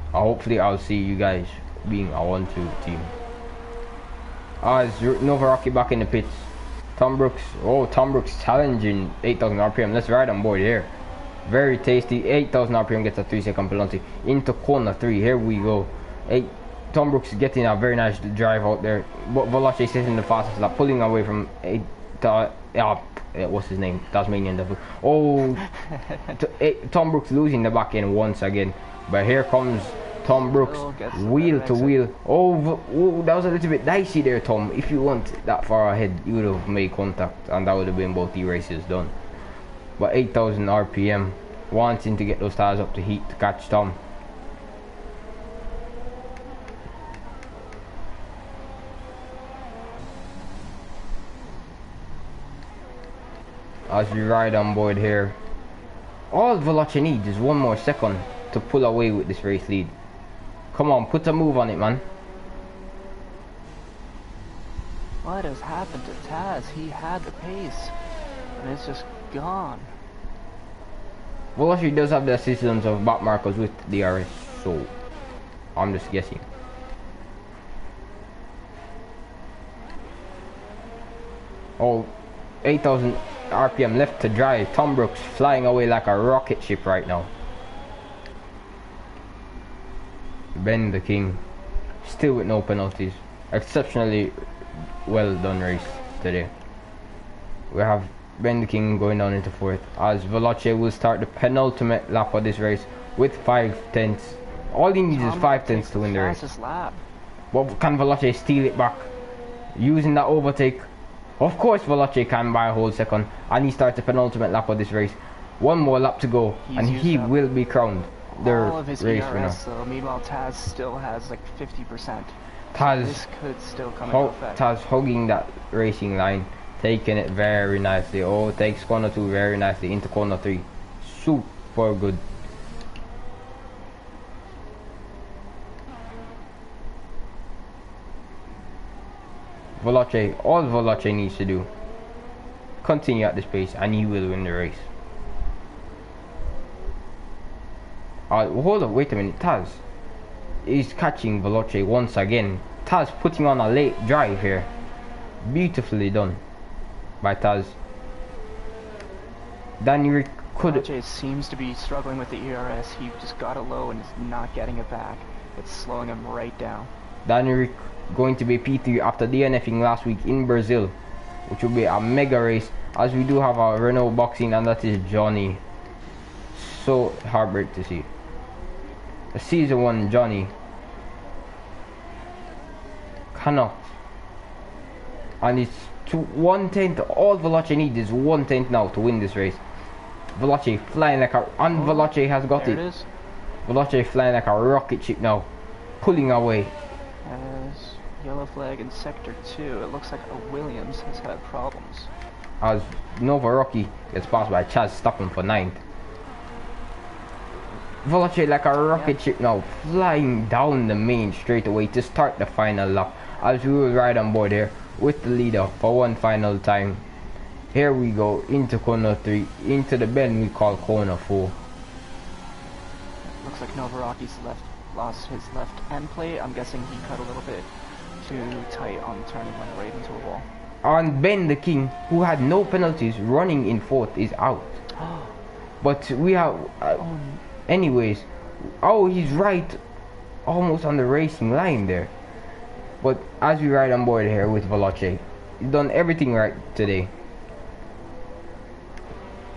A: And hopefully I'll see you guys being a 1-2 team. As Nova Rocky back in the pits. Tom Brooks challenging 8,000 RPM. Let's ride on board here. Very tasty. 8,000 RPM gets a 3-second penalty. Into corner 3. Here we go. Tom Brooks getting a very nice drive out there. But Veloce sitting the fastest lap, pulling away from what's his name? Tasmanian Devil. Oh, Tom Brooks losing the back end once again. But here comes Tom Brooks, wheel to wheel. Oh, that was a little bit dicey there, Tom. If you weren't that far ahead, you would have made contact, and that would have been both the races done. But 8,000 RPM, wanting to get those tires up to heat to catch Tom. As we ride on board here, all Veloce needs is one more second to pull away with this race lead. Come on, put a move on it, man.
B: What has happened to Taz? He had the pace, and it's just gone.
A: Veloce does have the assistance of back markers with DRS, so I'm just guessing. Oh, 8,000 RPM left to drive. Tom Brooks flying away like a rocket ship right now. Ben the King, still with no penalties. Exceptionally well done race today. We have Ben the King going down into 4th as Veloce will start the penultimate lap of this race with 5 tenths. All he needs is 5 tenths to win the race. But can Veloce steal it back using that overtake? Of course Veloce can by a whole second, and he starts the penultimate lap of this race. One more lap to go and he will be crowned
B: all of his
A: race
B: ERS,
A: winner.
B: though. Meanwhile, Taz still has like 50%.
A: Taz,
B: this could still come into effect.
A: Taz hugging that racing line, taking it very nicely. Oh, takes corner 2 very nicely into corner 3. Super good. Veloce, all Veloce needs to do, continue at this pace and he will win the race. Hold up, wait a minute. Taz is catching Veloce once again. Taz putting on a late drive here. Beautifully done by Taz. Danny Rick could...
B: Veloce seems to be struggling with the ERS. He just got it low and is not getting it back. It's slowing him right down.
A: Danny Rick going to be P3 after DNFing last week in Brazil, which will be a mega race, as we do have a Renault boxing, and that is Johnny. So heartbreak to see. The season 1 Johnny cannot, and it's to 1/10. All Veloce needs is 1/10 now to win this race. Veloce flying like a, and Veloce has got it. Veloce flying like a rocket ship now, pulling away.
B: As yellow flag in sector 2, it looks like a Williams has had problems.
A: As Nova Rocky gets passed by Chaz Stockman for 9th. Veloce like a rocket ship now, flying down the main straightaway to start the final lap. As we will ride on board here with the leader for one final time. Here we go into corner 3, into the bend we call corner 4.
B: Looks like Novaraki's lost his left end plate. I'm guessing he cut a little bit too tight on the turn and went right into a wall.
A: And Ben the King, who had no penalties running in 4th, is out. But we have... anyways, oh, he's right almost on the racing line there. But as we ride on board here with Veloce, he's done everything right today.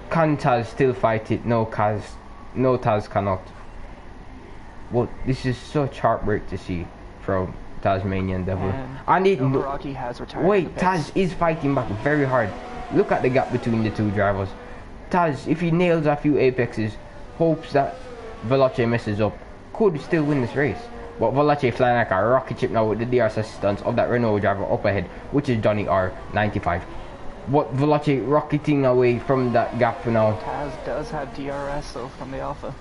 A: Can Taz still fight it? No, Taz cannot. But this is such heartbreak to see from Tasmanian Devil. And it,
B: Novaraki has retired.
A: wait, Taz is fighting back very hard. Look at the gap between the two drivers. Taz, if he nails a few apexes, hopes that Veloce messes up, could still win this race. But Veloce flying like a rocket ship now with the DRS assistance of that Renault driver up ahead, which is Johnny R95. But Veloce rocketing away from that gap now.
B: Taz does have DRS though from the Alpha.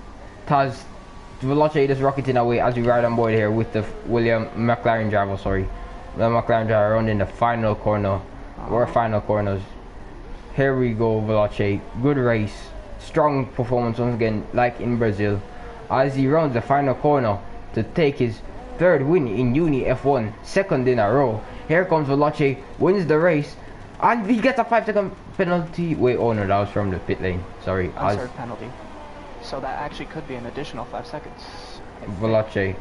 A: Veloce is rocketing away as we ride on board here with the McLaren driver, sorry. The McLaren driver running the final corner, or final corners. Here we go, Veloce. Good race. Strong performance once again, like in Brazil. As he rounds the final corner to take his 3rd win in UNF1, 2nd in a row. Here comes Veloce, wins the race. And he gets a 5-second penalty. Wait, oh no, that was from the pit lane. Sorry.
B: Unserved penalty. So that actually could be an additional 5 seconds.
A: Veloce,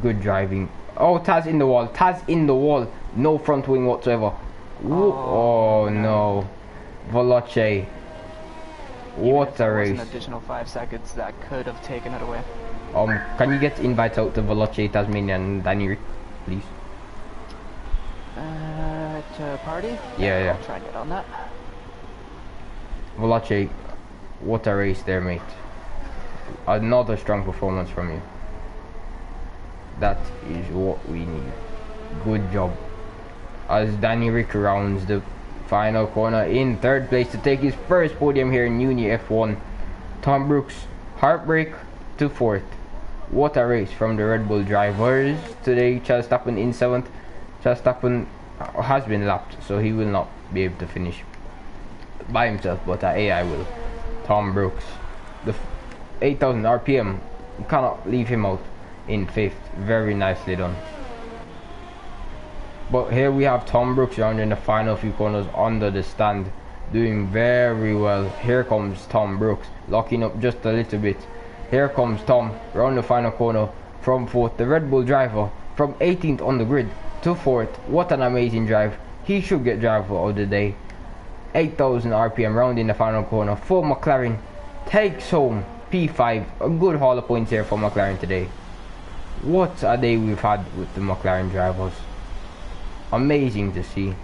A: good driving. Oh, Taz in the wall. Taz in the wall. No front wing whatsoever. Oh no. Veloce. What a race.
B: An additional 5 seconds that could have taken it away.
A: Can you get invites out to Veloce, Tasmania and Danny Rick, please?
B: To party?
A: Yeah.
B: I'll try and get on that.
A: Veloce, what a race there, mate. Another strong performance from you. That is what we need. Good job. As Danny Rick rounds the final corner in 3rd place to take his first podium here in UNF1. Tom Brooks, heartbreak to 4th. What a race from the Red Bull drivers today. Charles Stappen in 7th. Charles Stappen has been lapped, so he will not be able to finish by himself, but AI will. Tom Brooks, the 8,000 RPM, you cannot leave him out in 5th. Very nicely done. But here we have Tom Brooks rounding the final few corners under the stand, doing very well. Here comes Tom Brooks, locking up just a little bit. Here comes Tom round the final corner from 4th. The Red Bull driver from 18th on the grid to 4th. What an amazing drive. He should get driver of the day. 8,000 RPM rounding the final corner for McLaren. Takes home P5. A good haul of points here for McLaren today. What a day we've had with the McLaren drivers. Amazing to see.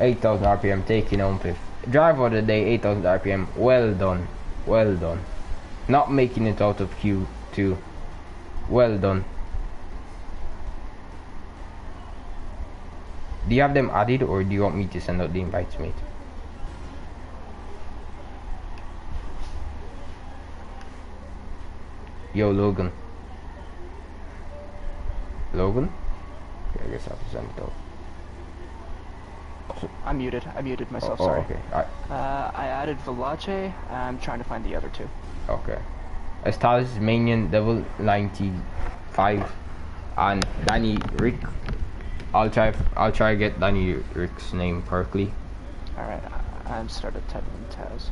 A: 8,000 RPM taking home 5th. Driver of the day, 8,000 RPM. Well done. Well done. Not making it out of Q2. Well done. Do you have them added, or do you want me to send out the invites, mate? Yo, Logan. Logan? Okay, I guess I have to send it out. So,
B: I muted myself,
A: oh,
B: sorry.
A: Okay.
B: I added Veloce. I'm trying to find the other two.
A: Okay. It's Tasmanian Devil 95 and Danny Rick. I'll try get Danny Rick's name correctly.
B: Alright, I'm started typing in Taz.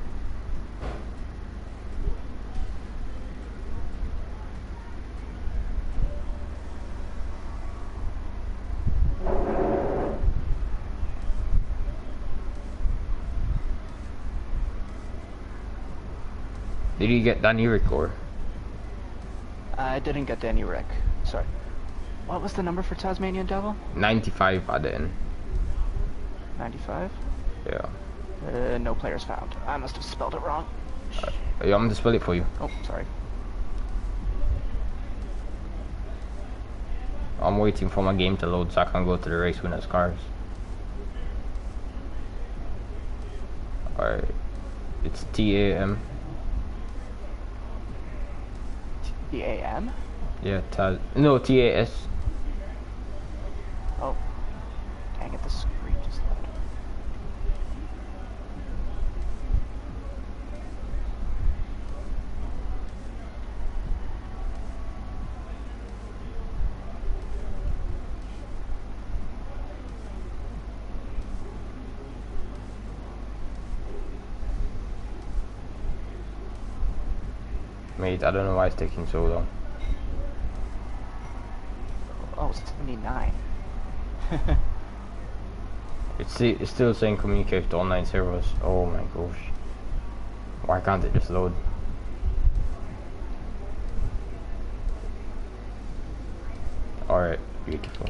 A: Did you get Danny Rick or?
B: I didn't get Danny Rick. Sorry. What was the number for Tasmanian Devil?
A: 95 at the end.
B: 95?
A: Yeah.
B: No players found. I must have spelled it wrong.
A: I'm going to spell it for you.
B: Oh, sorry.
A: I'm waiting for my game to load so I can go to the race winners cars. Alright. It's TAM.
B: The AM?
A: Yeah, Taz. No, TAS.
B: Oh. Dang it, the screen just loaded.
A: Mate, I don't know why it's taking so long.
B: Oh, 79.
A: It's still saying communicate to online servers. Oh my gosh. Why can't it just load? Alright, beautiful.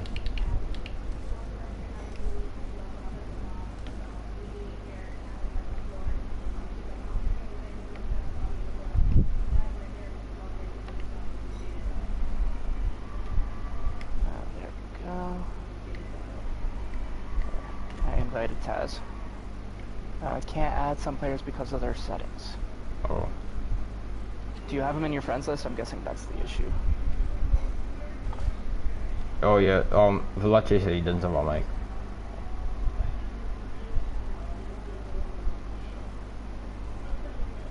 B: There we go. I invited Taz. I can't add some players because of their settings.
A: Oh.
B: Do you have them in your friends list? I'm guessing that's the issue.
A: Oh yeah, Veloce said he doesn't have a mic.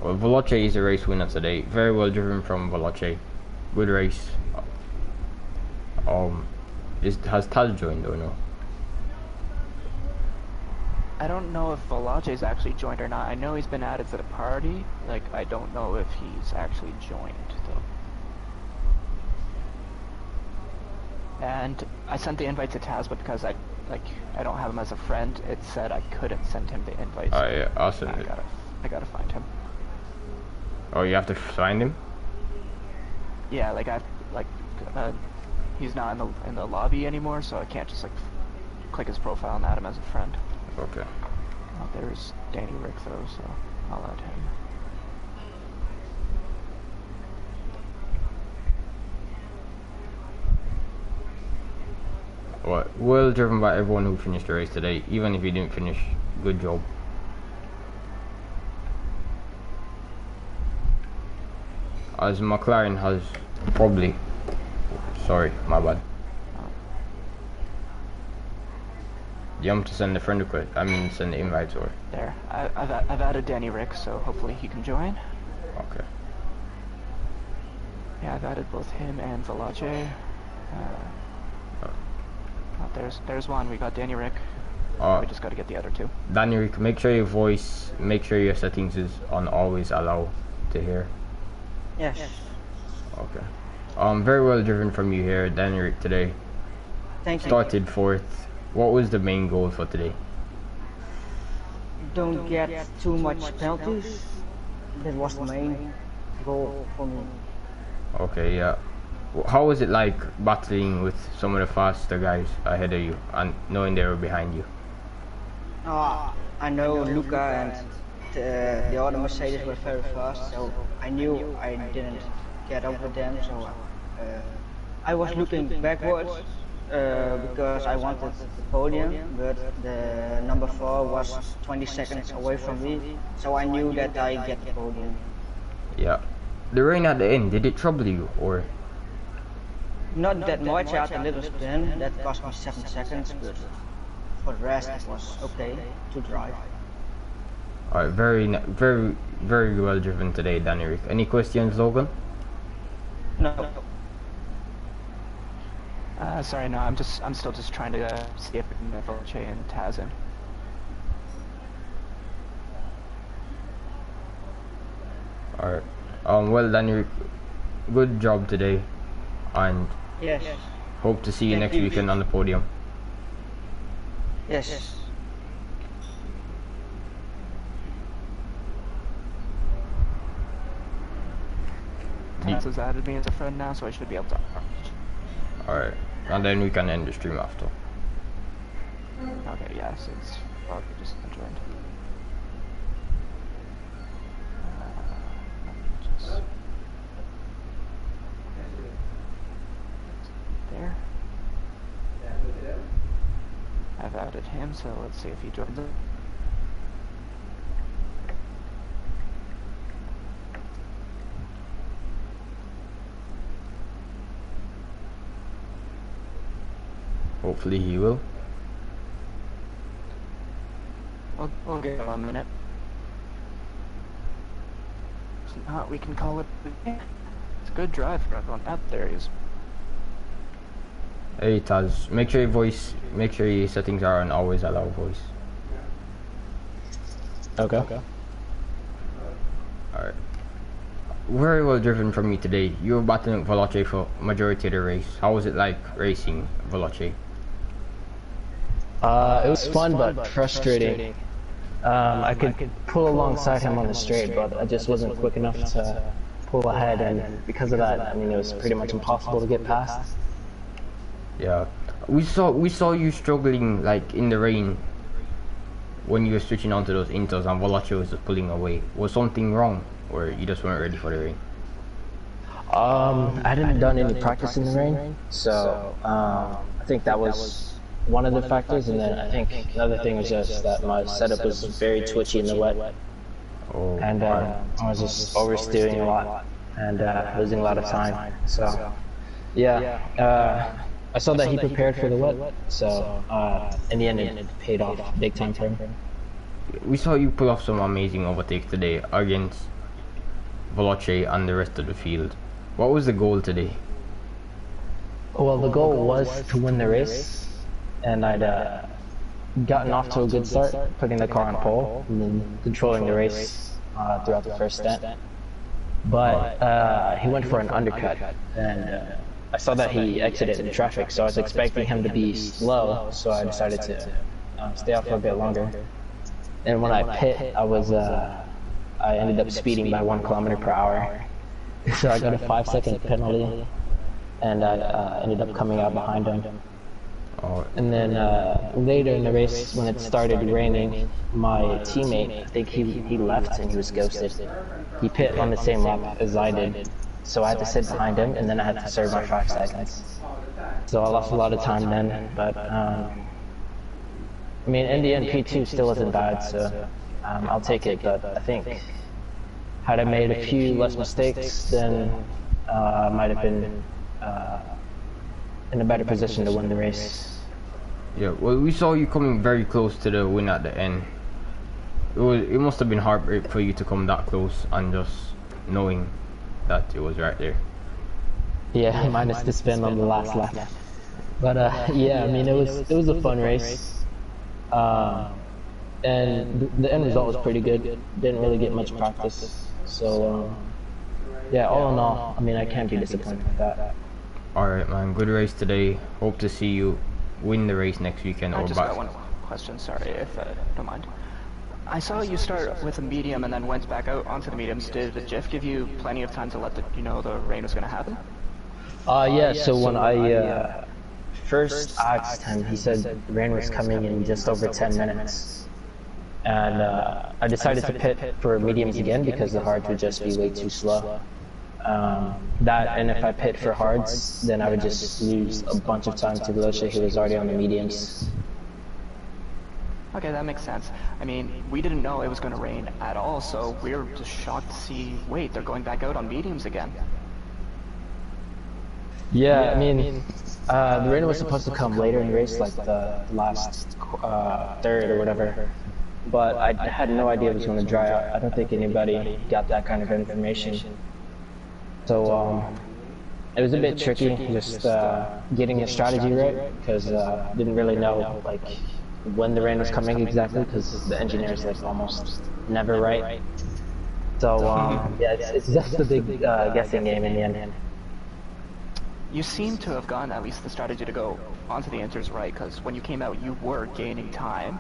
A: Well, Veloce is a race winner today. Very well driven from Veloce. Good race. Has Taz joined or no?
B: I don't know if Veloce's actually joined or not. I know he's been added to the party. Like, I don't know if he's actually joined, though. And I sent the invite to Taz, but because I don't have him as a friend, it said I couldn't send him the invite.
A: Oh yeah, I'll send it.
B: I gotta find him.
A: Oh, you have to find him?
B: Yeah, he's not in the lobby anymore, so I can't just click his profile and add him as a friend.
A: Okay.
B: Oh, there's Danny Rick though, so I'll add him.
A: What? Well driven by everyone who finished the race today. Even if you didn't finish, good job. As McLaren has probably... Sorry, my bad. You want to send a friend request? I mean, send the invites or...
B: There. I've added Danny Rick, so hopefully he can join.
A: Okay.
B: Yeah, I've added both him and Veloce. There's one. We got Danny Rick. We just got to get the other two.
A: Danny Rick, make sure your settings is on always allow to hear.
D: Yes.
A: Okay. Very well driven from you here, Danny Rick, today.
D: Thank you.
A: Started fourth. What was the main goal for today?
D: Don't get too much penalties. That was the main goal for me.
A: Okay, yeah. How was it like battling with some of the faster guys ahead of you and knowing they were behind you?
D: I know Luca and the other Mercedes were very fast, so I knew I didn't get over them, so I was looking backwards because I wanted the podium, but the number 4 was 20 seconds away from me, so I knew that I get the podium.
A: Yeah. The rain at the end, did it trouble you or?
D: Not that much. I had a little spin that cost me 7 seconds, but for the rest it was okay to drive.
A: Alright, very well driven today, Danny Rick. Any questions, Logan?
D: No.
B: Sorry, no. I'm still just trying to see if we can get Veloce and Taz in.
A: Alright. Well, Danny Rick, good job today, and
D: Yes.
A: hope to see you
D: Thank
A: next
D: you.
A: weekend on the podium.
D: Yes.
B: Taz has added me as a friend now, so I should be able to.
A: Alright, and then we can end the stream after.
B: Okay, yeah, since just joined. There. I've added him, so let's see if he joins it.
A: hopefully he will.
B: We'll give him a minute. If not, we can call it. It's a good drive for everyone. There he is.
A: Hey Taz, make sure your settings are on always allow voice.
E: Okay.
A: Alright. Very well driven from you today. You were battling Veloce for majority of the race. How was it like racing Veloce?
E: It was fun but frustrating. I could pull alongside him on the straight, but I just wasn't quick enough to pull ahead, and because of that, I mean, it was pretty much impossible to get past.
A: Yeah, we saw you struggling like in the rain when you were switching onto those inters and Veloce was just pulling away. Was something wrong, or you just weren't ready for the rain?
E: I hadn't done any practice in the rain, so I think that was one of the factors, and then I think another thing was just that my setup was very twitchy in the wet, and I was just oversteering a lot and losing a lot of time. So yeah, I saw that he prepared for the wet, so in the end it paid off big time for him.
A: We saw you pull off some amazing overtakes today against Veloce and the rest of the field. What was the goal today?
E: Well, the goal was to win the race, and I'd gotten off to a good start, putting the car on pole and then controlling the race throughout the first stint. But he went for an undercut, and I saw that he exited in traffic, so I was expecting him to be slow, so I decided to stay off for a bit longer. And when I pit, I ended up speeding by 1 km/h, so I got a 5-second penalty, and I ended up coming out behind him. And then later in the race, when it started raining, my teammate, I think he left and he was ghosted. He pit on the same lap as I did, so I had to sit behind him, and then I had to serve my 5 seconds. So I lost a lot of time then, but I mean, in the end, P2 still isn't bad, so I'll take it. But I think had I made a few less mistakes, then I might have been in a better position to win the race.
A: Yeah, well, we saw you coming very close to the win at the end. It must have been heartbreak for you to come that close and just knowing that it was right there.
E: Yeah, minus the spin on the last lap. But yeah, I mean, it was a fun race. And the end result was pretty good. Didn't really get much practice, so yeah, all in all, I mean, I can't be disappointed with that.
A: Alright man, good race today. Hope to see you win the race next weekend.
B: I just got one question, sorry, if I don't mind. I saw you start with a medium and then went back out onto the mediums. Did Jeff give you plenty of time to let the rain was going to happen?
E: Yeah, so when I first asked him, he said the rain was coming in just over 10 minutes. And I decided to pit for mediums again because the hards would just be way too slow. That, and if I pit for hards, then I would just lose a bunch of time to Veloce, who was already on the mediums.
B: Okay, that makes sense. I mean, we didn't know it was going to rain at all, so we were just shocked to see, wait, they're going back out on mediums again.
E: Yeah, I mean, the rain was supposed to come later in the race, like the last third or whatever. But I had no idea it was going to dry out. I don't think anybody got that kind of information. So it was a bit tricky, just getting the strategy right, because didn't really know like when the rain was coming exactly, because the engineer's like almost never right. So yeah, it's just a big guessing game in the end.
B: You seem to have gotten at least the strategy to go onto the inters right, because when you came out, you were gaining time.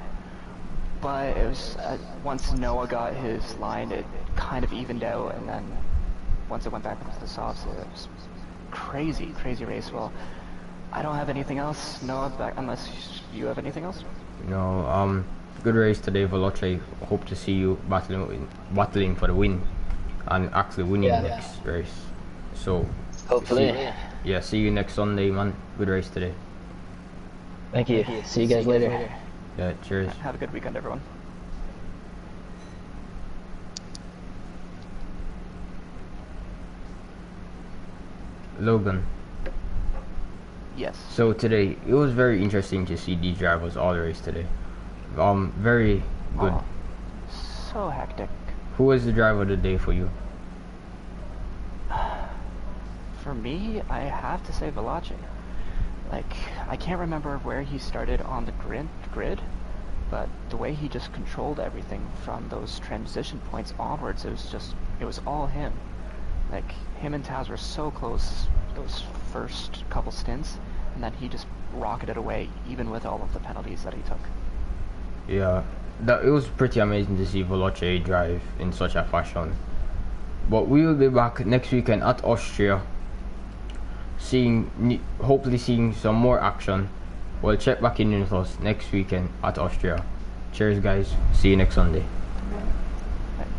B: But it was once Noah got his line, it kind of evened out, and then once it went back into the softs, it was crazy race. Well, I don't have anything else, Noah, back unless you have anything else.
A: No, good race today, Veloce. Hope to see you battling for the win and actually winning next race. So
E: Hopefully.
A: Yeah, see you next Sunday, man. Good race today.
E: Thank you. See you guys later.
A: Yeah, cheers.
B: Have a good weekend, everyone.
A: Logan.
B: Yes.
A: So today, it was very interesting to see these drivers all the race today. Very good.
B: Oh, so hectic.
A: Who was the driver of the day for you?
B: For me, I have to say Veloce. Like, I can't remember where he started on the grid, but the way he just controlled everything from those transition points onwards, it was all him. Like, him and Taz were so close those first couple stints, and then he just rocketed away, even with all of the penalties that he took.
A: Yeah, it was pretty amazing to see Veloce drive in such a fashion. But we will be back next weekend at Austria, hopefully seeing some more action. We'll check back in with us next weekend at Austria. Cheers guys, see you next Sunday.